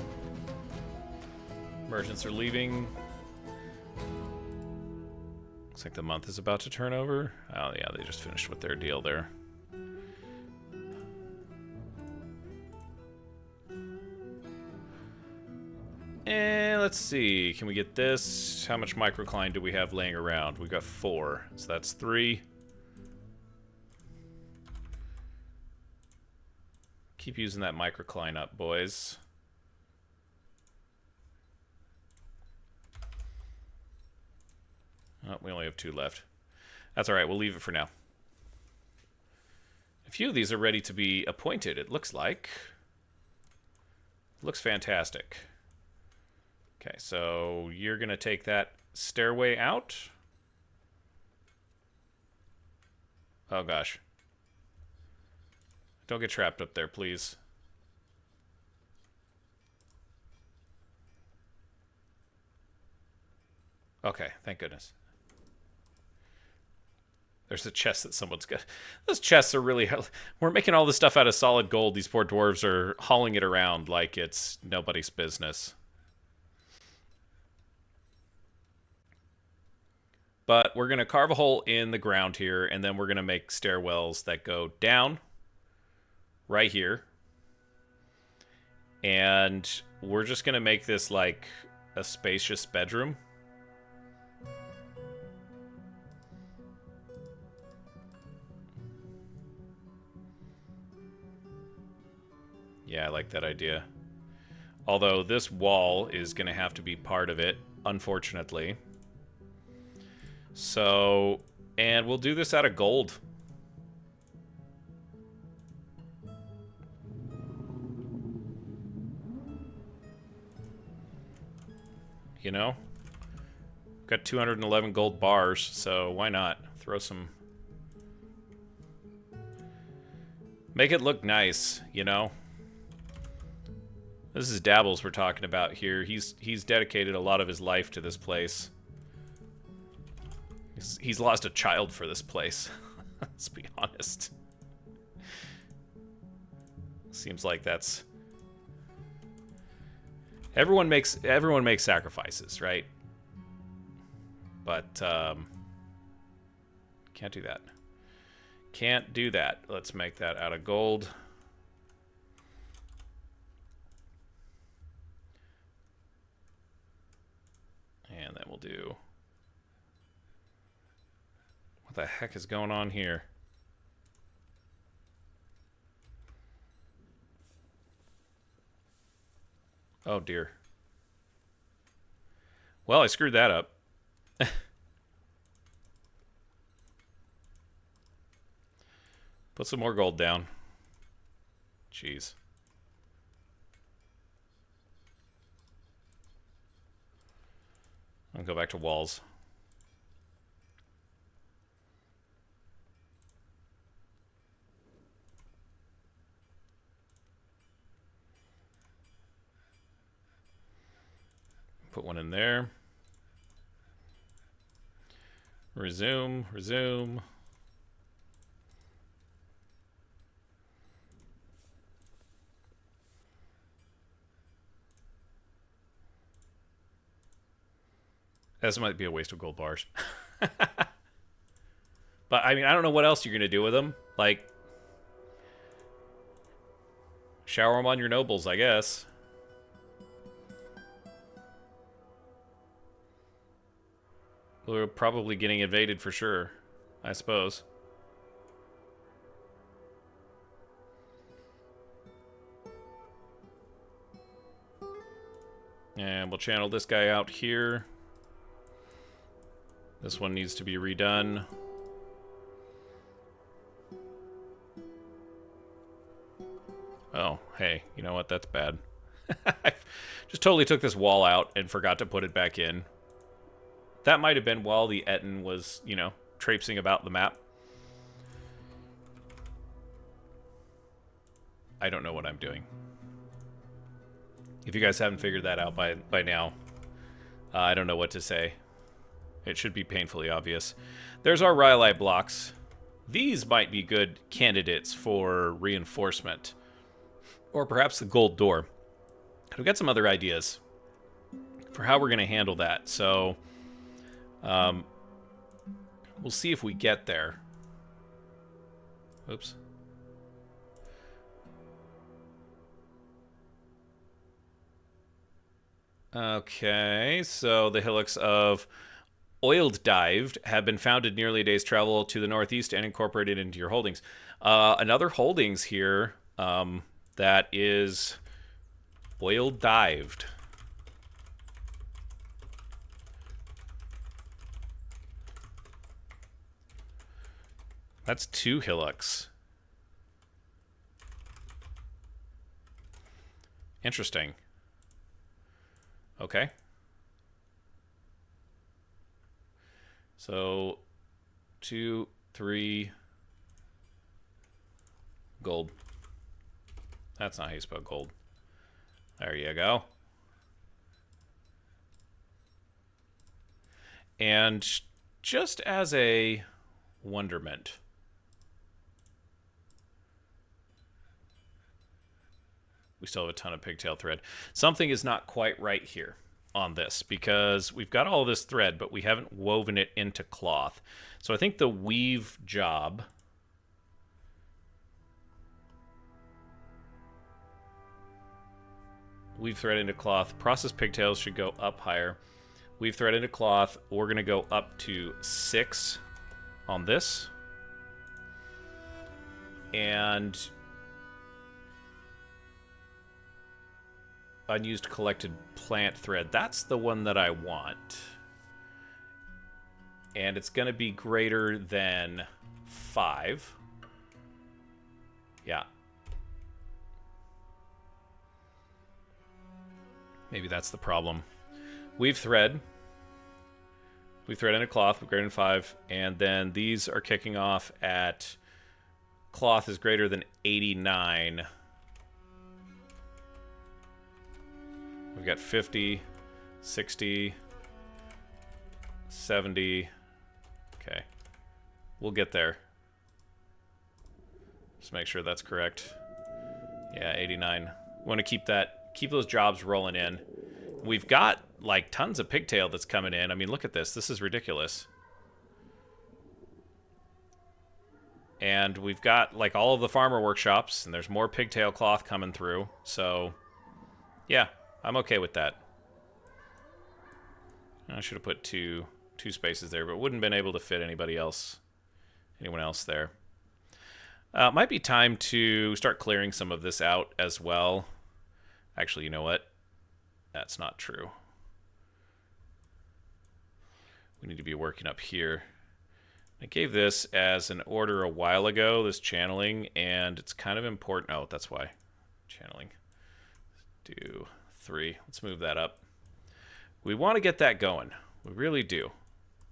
Merchants are leaving. Looks like the month is about to turn over. Oh yeah, they just finished with their deal there. And let's see, can we get this? How much microcline do we have laying around? We've got 4, so that's 3. Keep using that microcline up, boys. Oh, we only have 2 left. That's alright, we'll leave it for now. A few of these are ready to be appointed, it looks like. Looks fantastic. Okay, so you're going to take that stairway out. Oh, gosh. Don't get trapped up there, please. Okay, thank goodness. There's a chest that someone's got. Those chests are really... We're making all this stuff out of solid gold. These poor dwarves are hauling it around like it's nobody's business. But we're going to carve a hole in the ground here, and then we're going to make stairwells that go down right here. And we're just going to make this like a spacious bedroom. Yeah, I like that idea. Although this wall is going to have to be part of it, unfortunately. So, and we'll do this out of gold. You know? Got 211 gold bars, so why not? Throw some... Make it look nice, you know? This is Dabbles we're talking about here. He's dedicated a lot of his life to this place. He's lost a child for this place. Let's be honest. Seems like that's... Everyone makes sacrifices, right? But can't do that. Can't do that. Let's make that out of gold. And then we'll do... What the heck is going on here? Oh dear. Well, I screwed that up. Put some more gold down. Jeez. I'll go back to walls. Put one in there. Resume, resume. This might be a waste of gold bars. But, I mean, I don't know what else you're going to do with them. Like, shower them on your nobles, I guess. We're probably getting invaded for sure, I suppose. And we'll channel this guy out here. This one needs to be redone. Oh, hey, you know what? That's bad. I just totally took this wall out and forgot to put it back in. That might have been while the Etten was, you know, traipsing about the map. I don't know what I'm doing. If you guys haven't figured that out by now, I don't know what to say. It should be painfully obvious. There's our rhyolite blocks. These might be good candidates for reinforcement. Or perhaps the gold door. We've got some other ideas for how we're going to handle that. So, we'll see if we get there. Oops. Okay, so the Hillocks of Weilding have been founded nearly a day's travel to the northeast and incorporated into your holdings. Another holdings here that is Weilding. That's 2 Hillocks. Interesting. Okay. So, 2, 3, gold. That's not how you spell gold. There you go. And just as a wonderment, we still have a ton of pigtail thread. Something is not quite right here on this because we've got all this thread, but we haven't woven it into cloth. So I think the weave job weave thread into cloth. Processed pigtails should go up higher. Weave thread into cloth. We're going to go up to 6 on this. And unused collected plant thread. That's the one that I want. And it's going to be greater than 5. Yeah. Maybe that's the problem. Weave thread. Weave thread into cloth, greater than 5. And then these are kicking off at cloth is greater than 89. We've got 50, 60, 70. Okay. We'll get there. Just make sure that's correct. Yeah, 89. We want to keep those jobs rolling in. We've got like tons of pigtail that's coming in. I mean, look at this. This is ridiculous. And we've got like all of the farmer workshops, and there's more pigtail cloth coming through. So, yeah. I'm okay with that. I should have put two spaces there, but wouldn't have been able to fit anyone else there. Might be time to start clearing some of this out as well. Actually, you know what? That's not true. We need to be working up here. I gave this as an order a while ago, this channeling, and it's kind of important. Oh, that's why. Channeling. Do 3. Let's move that up. We want to get that going. We really do.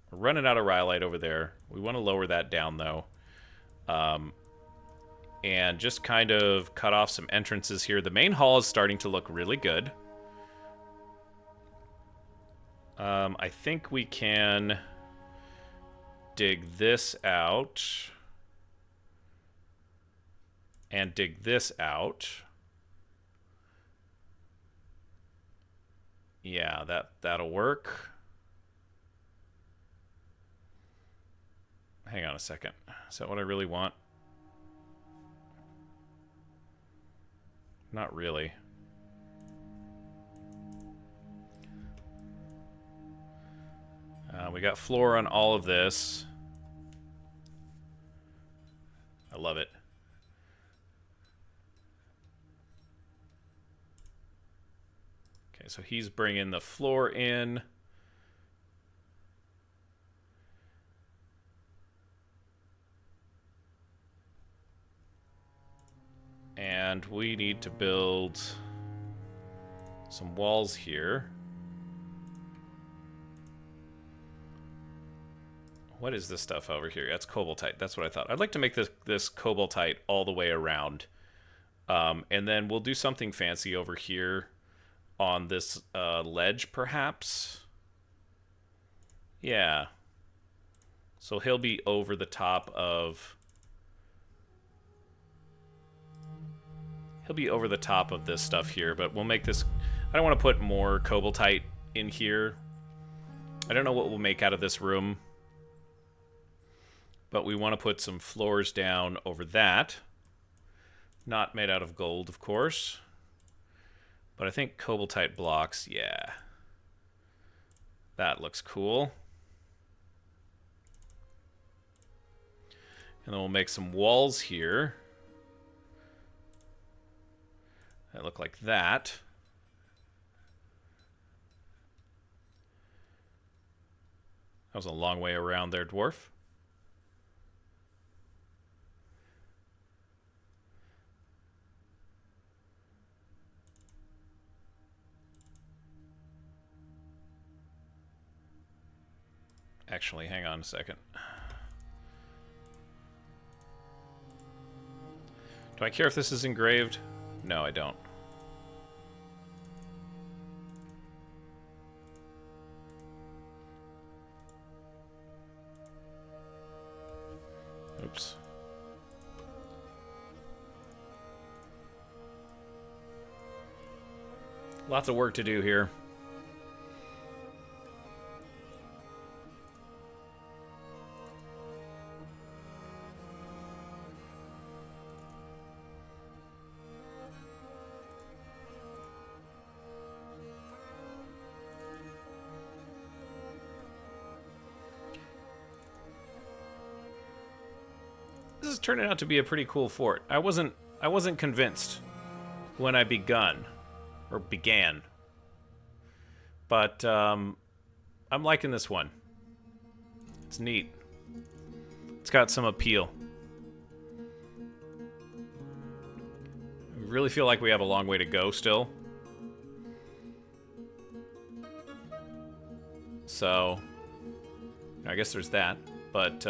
We're running out of rhyolite over there. We want to lower that down, though. And just kind of cut off some entrances here. The main hall is starting to look really good. I think we can dig this out and dig this out. Yeah, that'll work. Hang on a second. Is that what I really want? Not really. We got floor on all of this. I love it. Okay, so he's bringing the floor in. And we need to build some walls here. What is this stuff over here? That's cobaltite. That's what I thought. I'd like to make this cobaltite all the way around. And then we'll do something fancy over here on this ledge, perhaps. Yeah. So he'll be over the top of... He'll be over the top of this stuff here, but we'll make this... I don't want to put more cobaltite in here. I don't know what we'll make out of this room. But we want to put some floors down over that. Not made out of gold, of course. But I think cobaltite blocks, yeah. That looks cool. And then we'll make some walls here. That look like that. That was a long way around there, Dwarf. Actually, hang on a second. Do I care if this is engraved? No, I don't. Oops. Lots of work to do here. This is turning out to be a pretty cool fort. I wasn't convinced when I began. But I'm liking this one. It's neat. It's got some appeal. I really feel like we have a long way to go still. So I guess there's that, but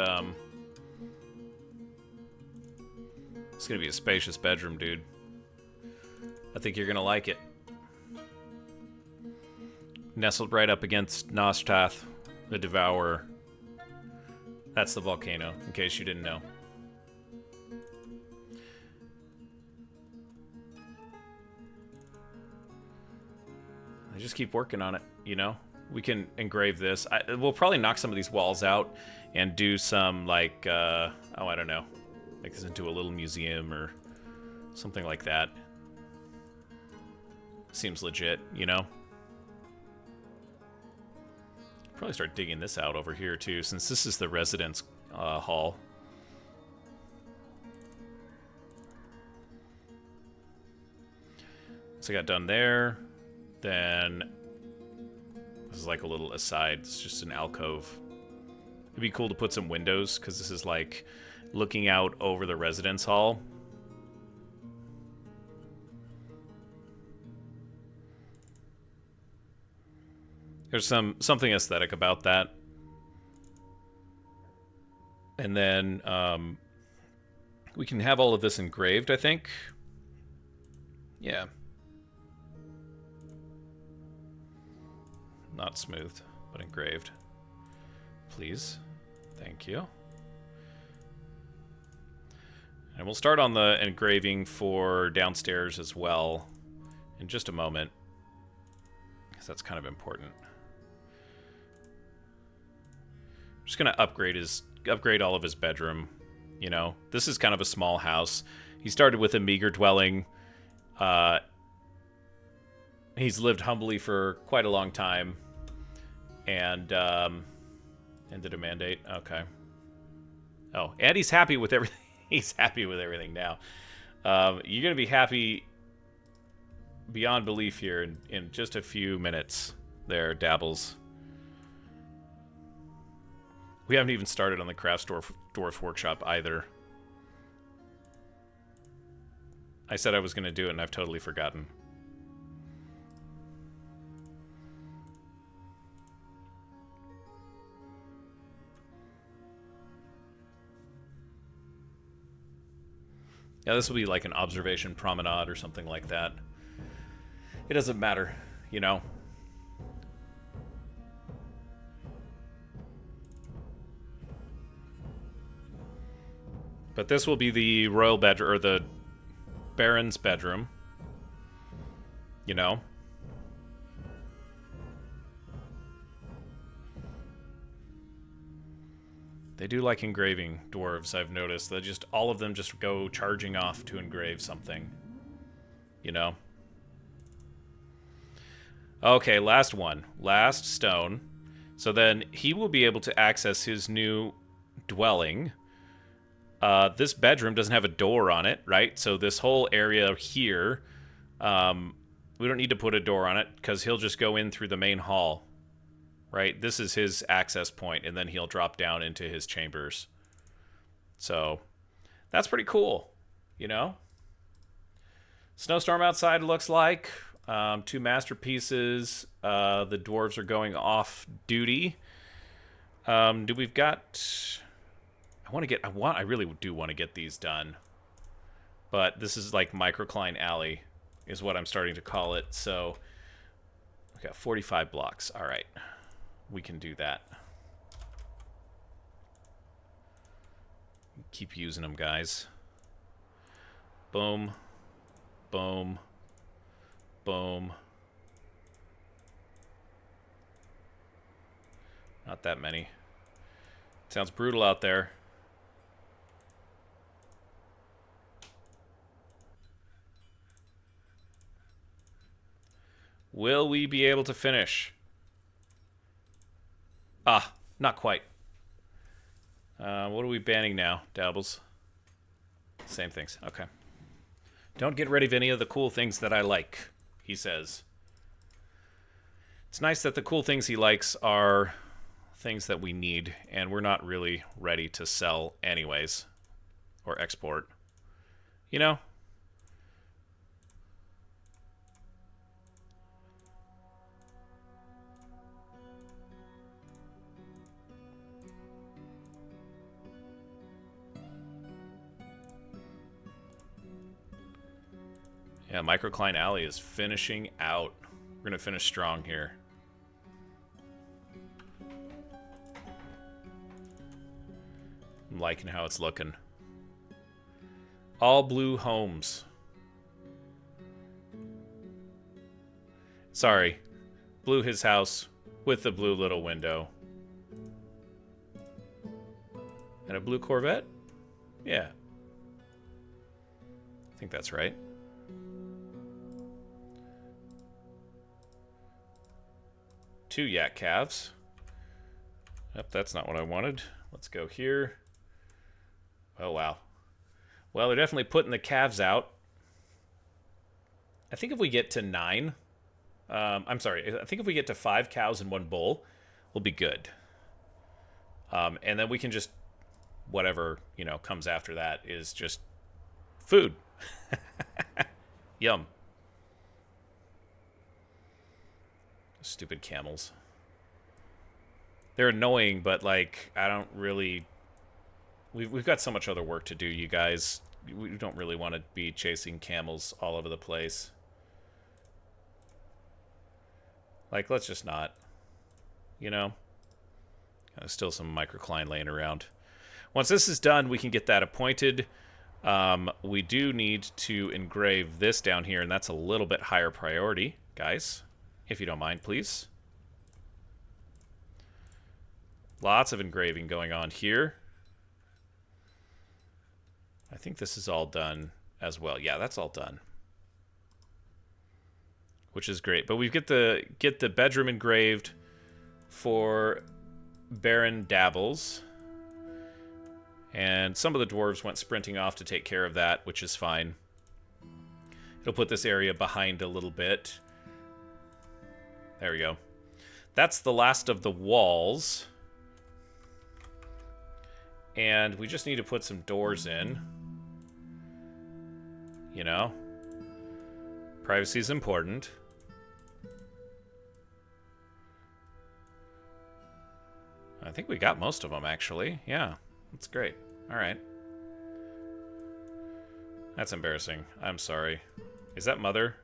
it's gonna be a spacious bedroom, dude. I think you're gonna like it. Nestled right up against Noshtath, the Devourer. That's the volcano, in case you didn't know. I just keep working on it, you know? We can engrave this. We'll probably knock some of these walls out and do some, like, oh, I don't know. Make this into a little museum or something like that. Seems legit, you know? Probably start digging this out over here, too, since this is the residence hall. So I got done there. Then this is like a little aside. It's just an alcove It'd be cool to put some windows, because this is like looking out over the residence hall. There's something aesthetic about that. And then we can have all of this engraved, I think. Yeah. Not smooth, but engraved. Please. Thank you. And we'll start on the engraving for downstairs as well in just a moment, because that's kind of important. I'm just gonna upgrade all of his bedroom. You know, this is kind of a small house. He started with a meager dwelling. He's lived humbly for quite a long time, and ended a mandate. Okay. Oh, and he's happy with everything. He's happy with everything now. You're gonna be happy beyond belief here in just a few minutes. There, Dabbles. We haven't even started on the Crafts Dwarf Workshop either. I said I was going to do it, and I've totally forgotten. Yeah, this will be like an observation promenade or something like that. It doesn't matter, you know? But this will be the royal bedroom, or the Baron's bedroom. You know? They do like engraving, dwarves, I've noticed. They just, all of them just go charging off to engrave something. You know? Okay, last one. Last stone. So then he will be able to access his new dwelling. This bedroom doesn't have a door on it, right? So this whole area here, we don't need to put a door on it because he'll just go in through the main hall, right? This is his access point, and then he'll drop down into his chambers. So that's pretty cool, you know? Snowstorm outside looks like. 2 masterpieces. The dwarves are going off duty. We've got... I really do want to get these done. But this is like Microcline Alley is what I'm starting to call it. So we got 45 blocks. All right. We can do that. Keep using them, guys. Boom. Boom. Boom. Not that many. Sounds brutal out there. Will we be able to finish? Ah, not quite. What are we banning now, Dabbles? Same things. Okay. Don't get rid of any of the cool things that I like, he says. It's nice that the cool things he likes are things that we need, and we're not really ready to sell anyways. Or export. You know? Yeah, Microcline Alley is finishing out. We're going to finish strong here. I'm liking how it's looking. All blue homes. Sorry. Blew his house with the blue little window. And a blue Corvette? Yeah. I think that's right. Two yak calves. Yep, that's not what I wanted. Let's go here. Oh, wow. Well, they're definitely putting the calves out. I think if we get to 9... I'm sorry. I think if we get to 5 cows and 1 bull, we'll be good. And then we can just, whatever, you know, comes after that is just food. Yum. Stupid camels. They're annoying, but, like, I don't really... We've got so much other work to do, you guys. We don't really want to be chasing camels all over the place. Like, let's just not. You know? There's still some microcline laying around. Once this is done, we can get that appointed. We do need to engrave this down here, and that's a little bit higher priority, guys. If you don't mind, please. Lots of engraving going on here. I think this is all done as well. Yeah, that's all done. Which is great. But we get the bedroom engraved for Baron Dabbles. And some of the dwarves went sprinting off to take care of that, which is fine. It'll put this area behind a little bit. There we go. That's the last of the walls. And we just need to put some doors in. You know? Privacy is important. I think we got most of them, actually. Yeah, that's great. All right. That's embarrassing. I'm sorry. Is that Mother?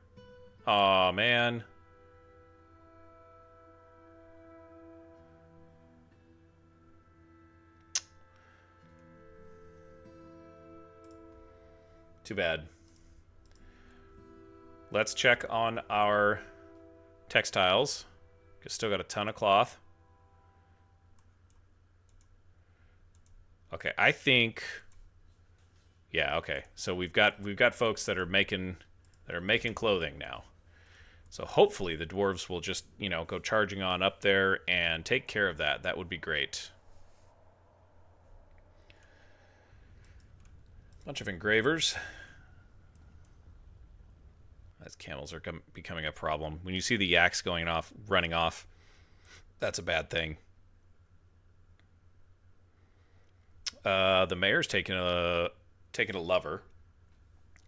Aw, man. Too bad. Let's check on our textiles. Still got a ton of cloth. Okay, I think... Yeah, okay. So we've got folks that are making clothing now. So hopefully the dwarves will just, you know, go charging on up there and take care of that. That would be great. Bunch of engravers. As camels are becoming a problem. When you see the yaks running off, that's a bad thing. The mayor's taking a lover.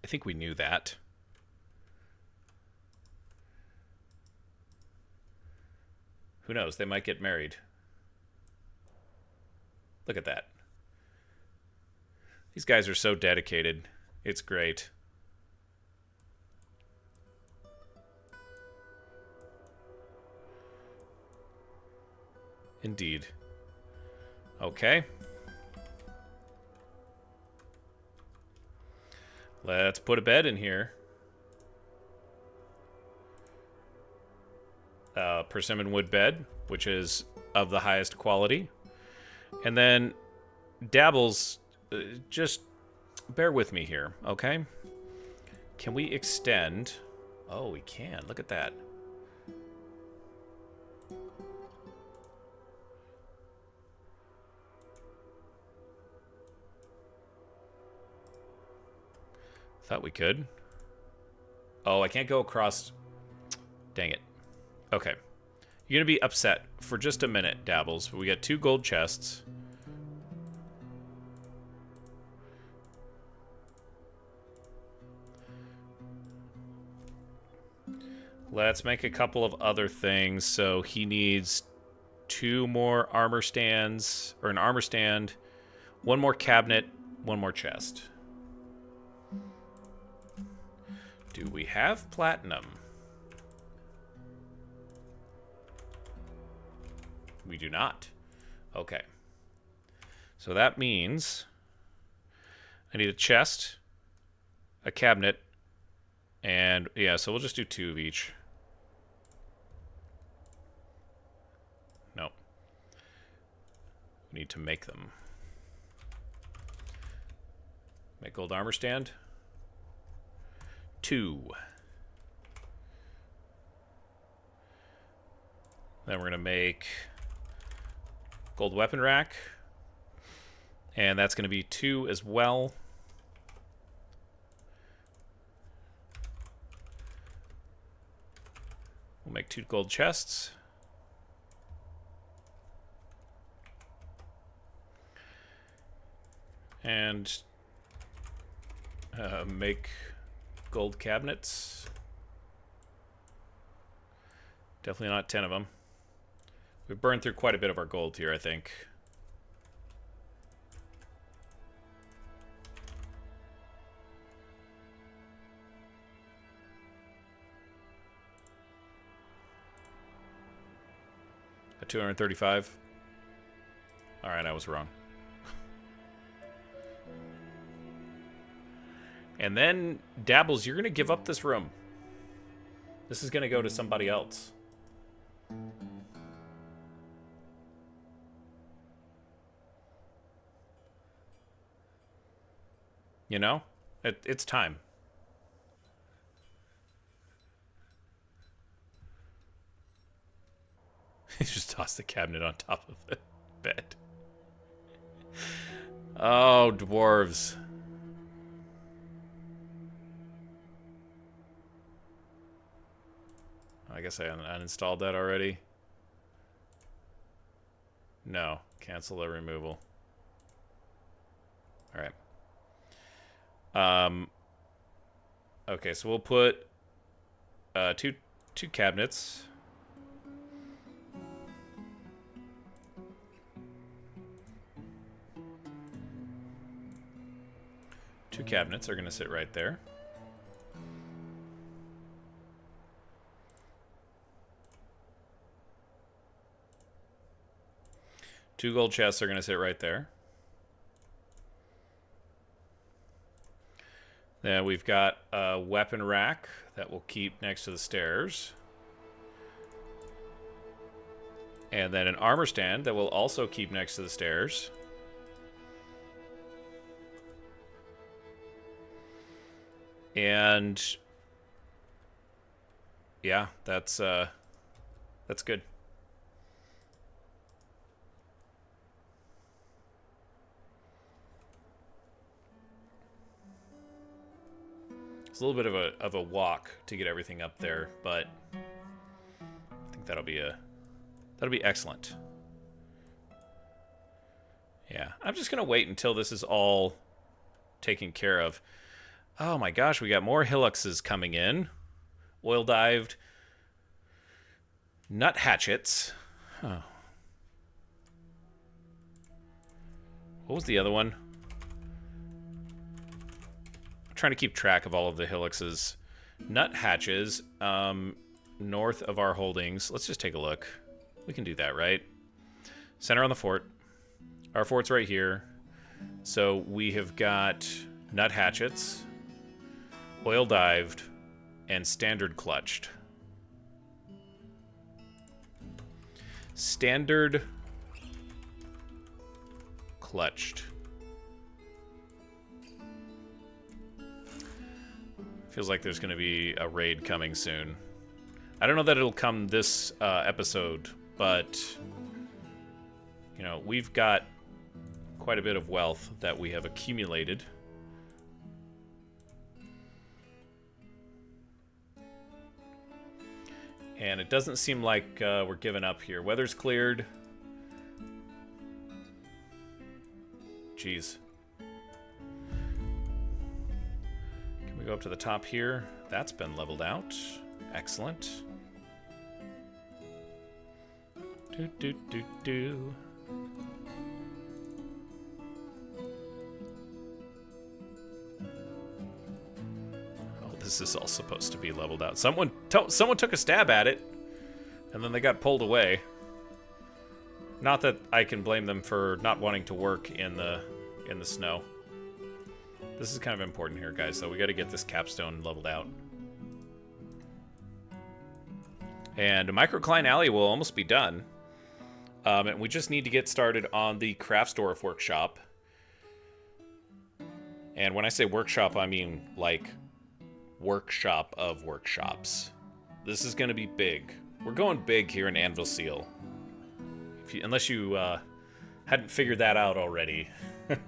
I think we knew that. Who knows? They might get married. Look at that. These guys are so dedicated. It's great. Indeed. Okay. Let's put a bed in here. Persimmon wood bed, which is of the highest quality. And then Dabbles, just bear with me here, okay? Can we extend? Oh, we can. Look at that. Thought we could. Oh, I can't go across. Dang it. Okay. You're going to be upset for just a minute, Dabbles. We got 2 gold chests. Let's make a couple of other things. So he needs 2 more armor stands, or an armor stand, 1 more cabinet, 1 more chest. Do we have platinum? We do not. Okay. So that means I need a chest, a cabinet, and yeah, so we'll just do 2 of each. No. We need to make them. Make gold armor stand. 2. Then we're going to make gold weapon rack. And that's going to be 2 as well. We'll make 2 gold chests. And make gold cabinets. Definitely not 10 of them. We've burned through quite a bit of our gold here, I think. At 235. All right, I was wrong. And then, Dabbles, you're going to give up this room. This is going to go to somebody else. You know? It's time. He just tossed the cabinet on top of the bed. Oh, dwarves. I guess I uninstalled that already. No. Cancel the removal. Alright. Okay, so we'll put two cabinets. Two cabinets are going to sit right there. Two gold chests are going to sit right there. Then we've got a weapon rack that we'll keep next to the stairs. And then an armor stand that we'll also keep next to the stairs. And yeah, that's good. It's a little bit of a walk to get everything up there, but I think that'll be excellent. Yeah, I'm just gonna wait until this is all taken care of. Oh my gosh, we got more Hillocks coming in. Oil dived. Nut hatchets. Oh. What was the other one? I'm trying to keep track of all of the Hillocks. Nut hatches north of our holdings. Let's just take a look. We can do that, right? Center on the fort. Our fort's right here. So we have got nut hatchets, oil dived, and standard clutched. Standard clutched. Feels like there's going to be a raid coming soon. I don't know that it'll come this episode, but you know, we've got quite a bit of wealth that we have accumulated. And it doesn't seem like we're giving up here. Weather's cleared. Jeez. Can we go up to the top here? That's been leveled out. Excellent. Do, do, do, do. This is all supposed to be leveled out. Someone took a stab at it, and then they got pulled away. Not that I can blame them for not wanting to work in the snow. This is kind of important here, guys, so we got to get this capstone leveled out. And a microcline alley will almost be done. And we just need to get started on the Dwarf workshop. And when I say workshop, I mean like workshop of workshops. This is going to be big. We're going big here in Anvilseal. Unless you hadn't figured that out already. I'm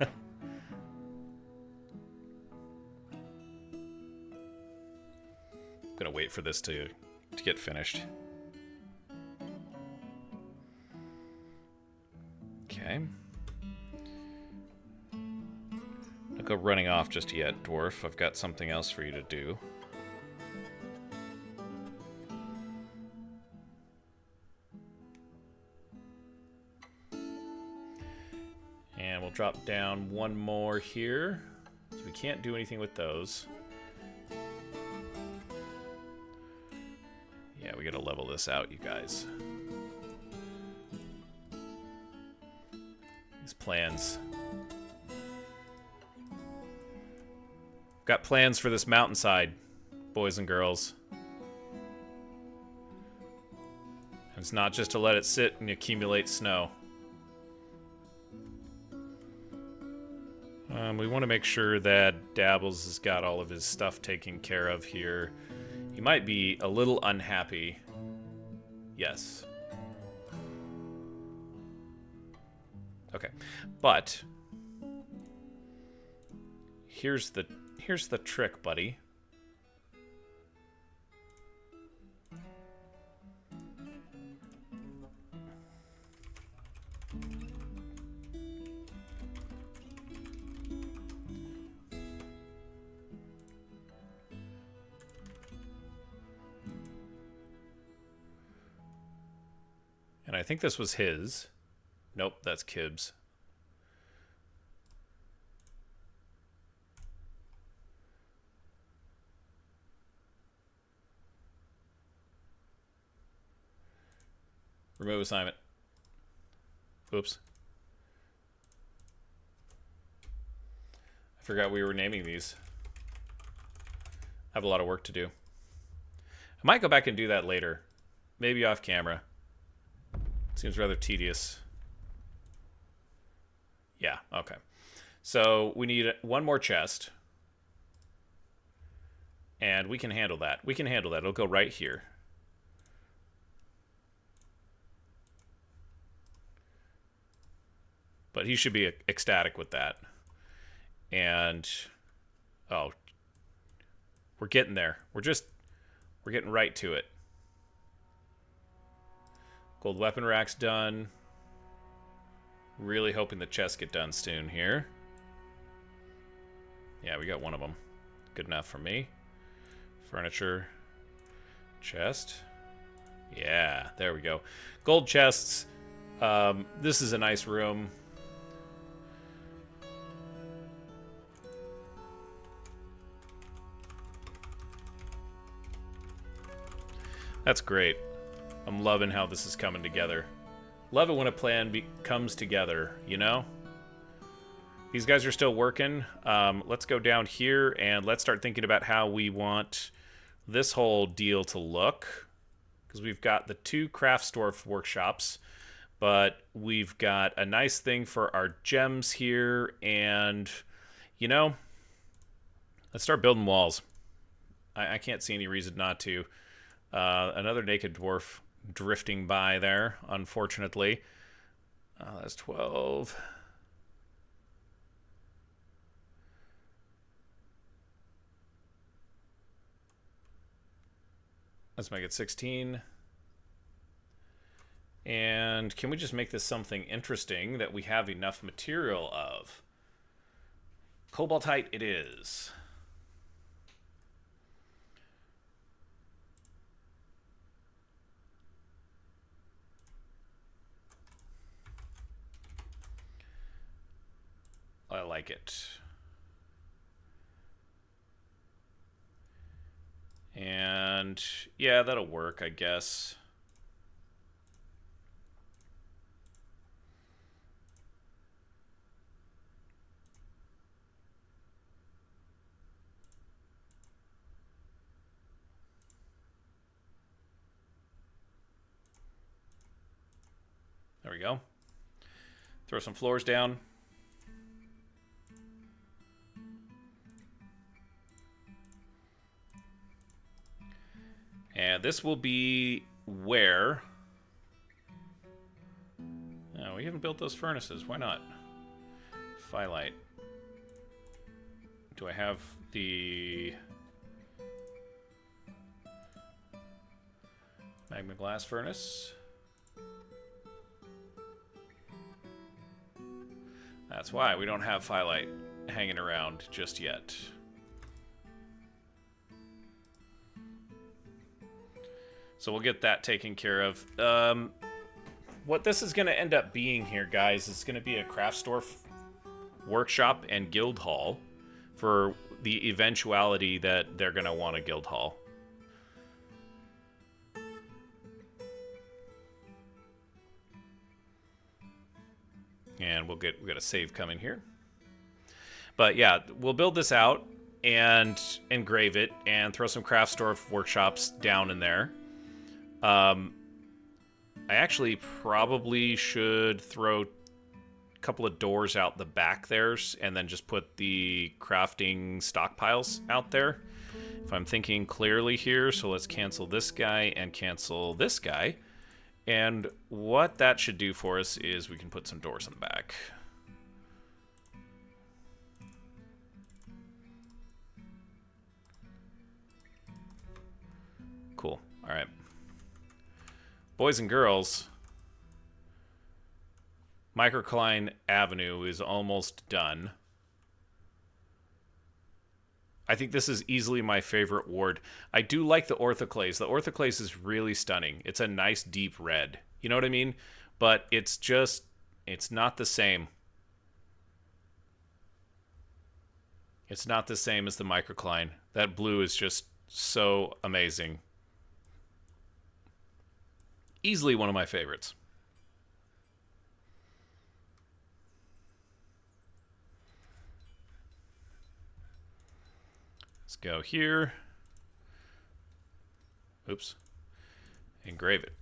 going to wait for this to get finished. Okay. Don't go running off just yet, Dwarf. I've got something else for you to do. And we'll drop down one more here. So we can't do anything with those. Yeah, we gotta level this out, you guys. These plans. Got plans for this mountainside, boys and girls. And it's not just to let it sit and accumulate snow. We want to make sure that Dabbles has got all of his stuff taken care of here. He might be a little unhappy. Yes. Okay. But here's the trick, buddy. And I think this was his. Nope, that's Kibb's. Remove assignment. Oops. I forgot we were naming these. I have a lot of work to do. I might go back and do that later. Maybe off camera. Seems rather tedious. Yeah, okay. So we need one more chest. And we can handle that. We can handle that. It'll go right here. But he should be ecstatic with that. And, oh, we're getting there. We're getting right to it. Gold weapon rack's done. Really hoping the chests get done soon here. Yeah, we got one of them. Good enough for me. Furniture. Chest. Yeah, there we go. Gold chests. This is a nice room. That's great. I'm loving how this is coming together. Love it when a plan comes together, you know? These guys are still working. Let's go down here and let's start thinking about how we want this whole deal to look. Because we've got the 2 Craftsdorf workshops, but we've got a nice thing for our gems here. And, you know, let's start building walls. I can't see any reason not to. Another naked dwarf drifting by there, unfortunately. That's 12. Let's make it 16. And can we just make this something interesting that we have enough material of? Cobaltite it is. I like it. And yeah, that'll work, I guess. There we go. Throw some floors down. And this will be where... Oh, we haven't built those furnaces. Why not? Firelight. Do I have the... magma glass furnace? That's why we don't have firelight. hanging around just yet. So we'll get that taken care of. What this is going to end up being here, guys, is going to be a craft store workshop and guild hall for the eventuality that they're going to want a guild hall. And we got a save coming here. But yeah, we'll build this out and engrave it and throw some craft store workshops down in there. I actually probably should throw a couple of doors out the back there and then just put the crafting stockpiles out there. If I'm thinking clearly here, so let's cancel this guy and cancel this guy. And what that should do for us is we can put some doors in the back. Cool. All right. Boys and girls, Microcline Avenue is almost done. I think this is easily my favorite ward. I do like the orthoclase. The orthoclase is really stunning. It's a nice deep red. You know what I mean? But it's not the same. It's not the same as the Microcline. That blue is just so amazing. Easily one of my favorites. Let's go here. Oops. Engrave it.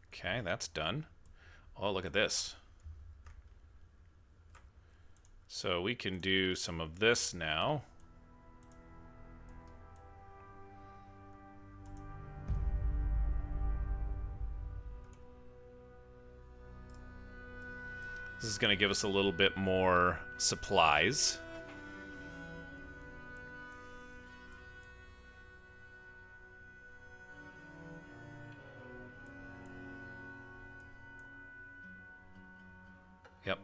Okay, that's done. Oh, look at this. So we can do some of this now. This is going to give us a little bit more supplies. Yep.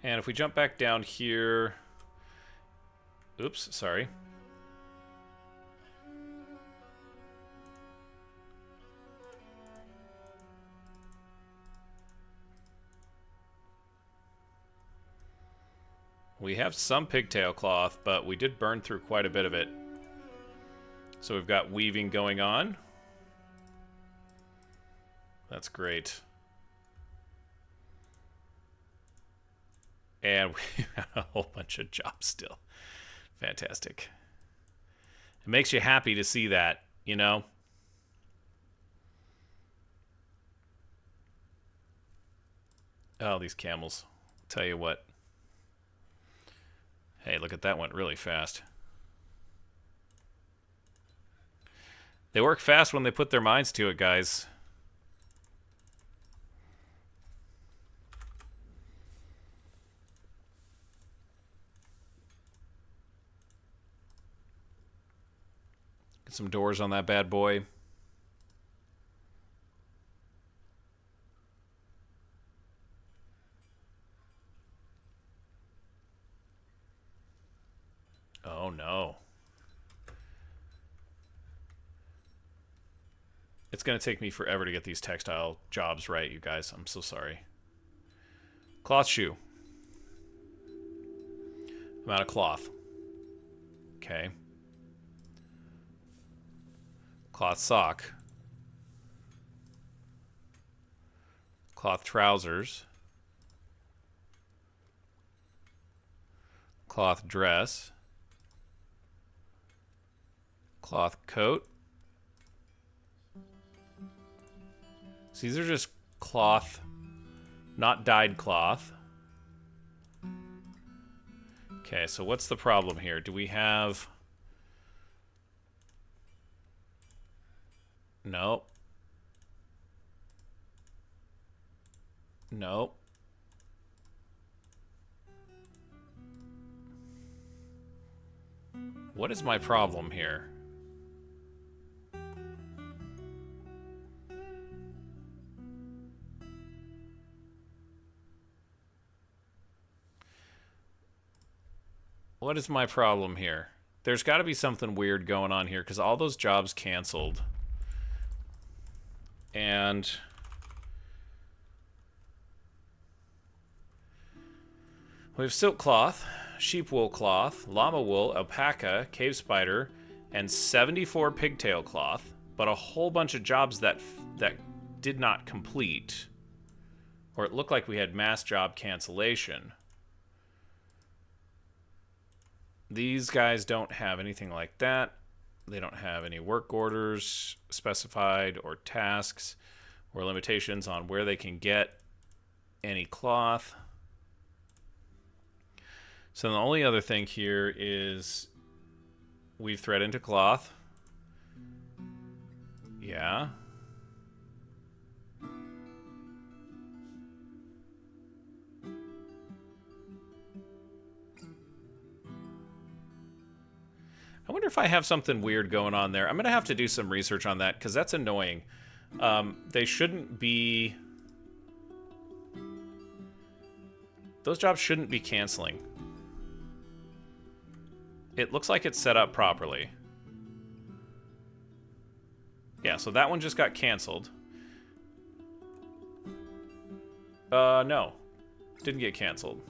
And if we jump back down here... Oops, sorry. We have some pigtail cloth, but we did burn through quite a bit of it. So we've got weaving going on. That's great. And we have a whole bunch of jobs still. Fantastic. It makes you happy to see that, you know? Oh, these camels. Tell you what. Hey, look at that, went really fast. They work fast when they put their minds to it, guys. Get some doors on that bad boy. Oh no. It's going to take me forever to get these textile jobs right, you guys. I'm so sorry. Cloth shoe. Amount of cloth. Okay. Cloth sock. Cloth trousers. Cloth dress. Cloth coat. So these are just cloth, not dyed cloth. Okay, so what's the problem here? Do we have... Nope. Nope. What is my problem here? What is my problem here? There's got to be something weird going on here because all those jobs canceled. And we have silk cloth, sheep wool cloth, llama wool, alpaca, cave spider, and 74 pigtail cloth, but a whole bunch of jobs that did not complete. Or it looked like we had mass job cancellation. These guys don't have anything like that. They don't have any work orders specified or tasks or limitations on where they can get any cloth. So the only other thing here is weave thread into cloth. Yeah. I wonder if I have something weird going on there. I'm going to have to do some research on that because that's annoying. They shouldn't be... Those jobs shouldn't be canceling. It looks like it's set up properly. Yeah, so that one just got canceled. No. Didn't get canceled.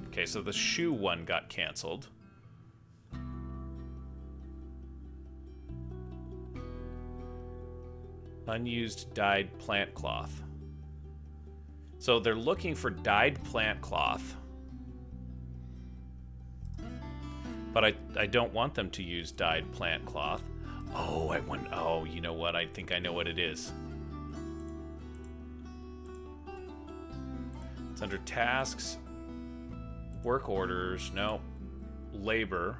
Okay, so the shoe one got canceled. Unused dyed plant cloth. So they're looking for dyed plant cloth. But I don't want them to use dyed plant cloth. Oh, oh, you know what? I think I know what it is. It's under tasks. Work orders, no. Labor.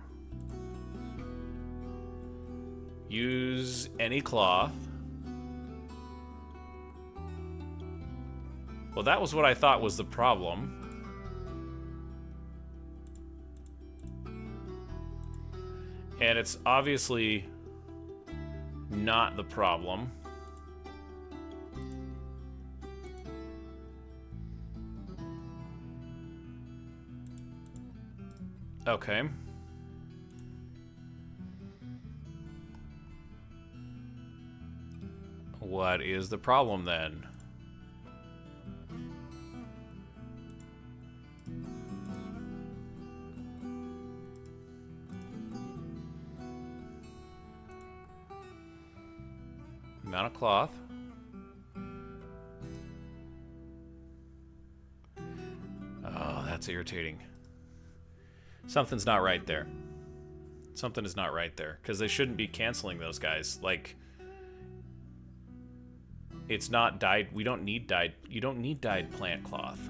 Use any cloth. Well, that was what I thought was the problem. And it's obviously not the problem. Okay. What is the problem then? Amount of cloth. Oh, that's irritating. Something's not right there. Something is not right there. Because they shouldn't be canceling those guys. Like, it's not dyed. We don't need dyed. You don't need dyed plant cloth.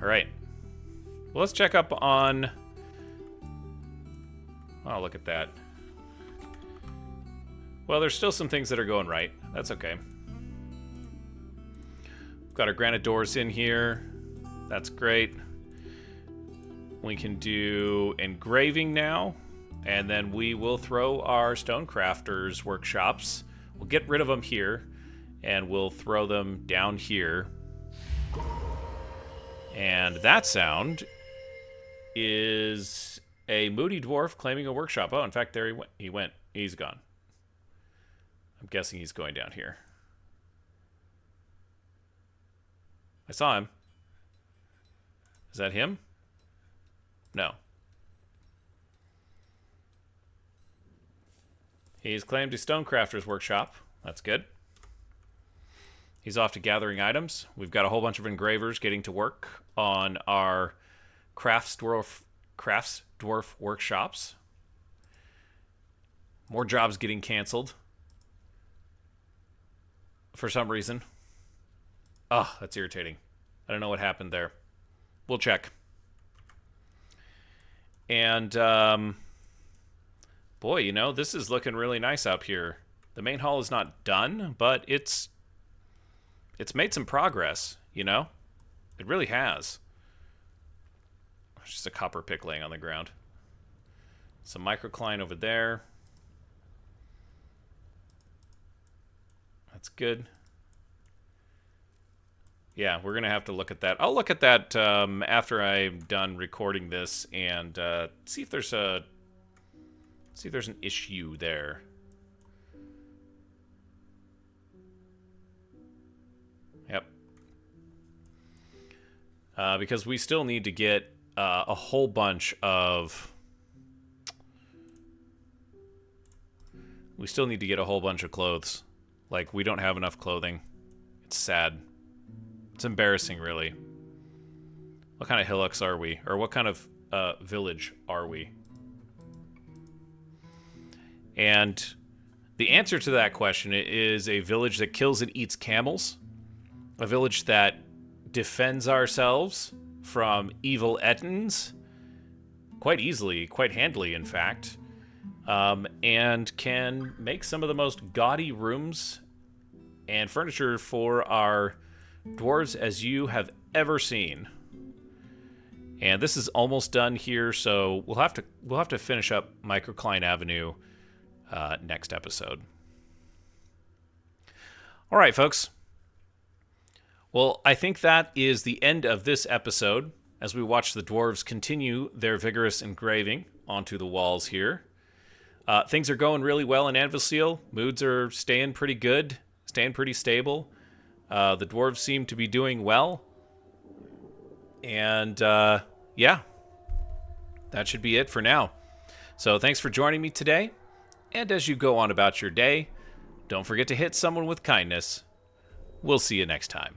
All right. Well, let's check up on... Oh, look at that. Well, there's still some things that are going right. That's okay. We've got our granite doors in here. That's great. We can do engraving now. And then we will throw our stonecrafters workshops. We'll get rid of them here. And we'll throw them down here. And that sound is a moody dwarf claiming a workshop. Oh, in fact, there he went. He's gone. I'm guessing he's going down here. I saw him. Is that him? No. He's claimed a stonecrafter's workshop. That's good. He's off to gathering items. We've got a whole bunch of engravers getting to work on our crafts dwarf workshops. More jobs getting canceled for some reason. Oh, that's irritating. I don't know what happened there. We'll check. And, boy, you know, this is looking really nice up here. The main hall is not done, but it's made some progress, you know? It really has. There's just a copper pick laying on the ground. Some microcline over there. That's good. Yeah, we're going to have to look at that. I'll look at that after I'm done recording this and see if there's an issue there. Yep. Because we still need to get a whole bunch of... We still need to get a whole bunch of clothes. Like, we don't have enough clothing. It's sad. It's embarrassing, really. What kind of hillocks are we? Or what kind of village are we? And the answer to that question is a village that kills and eats camels. A village that defends ourselves from evil Ettins quite easily, quite handily, in fact. And can make some of the most gaudy rooms and furniture for our dwarves as you have ever seen. And this is almost done here, so we'll have to finish up Microcline Avenue next episode. All right, folks. Well, I think that is the end of this episode as we watch the dwarves continue their vigorous engraving onto the walls here. Things are going really well in Anvilseal. Moods are staying pretty good, staying pretty stable. The dwarves seem to be doing well. And, yeah, that should be it for now. So thanks for joining me today. And as you go on about your day, don't forget to hit someone with kindness. We'll see you next time.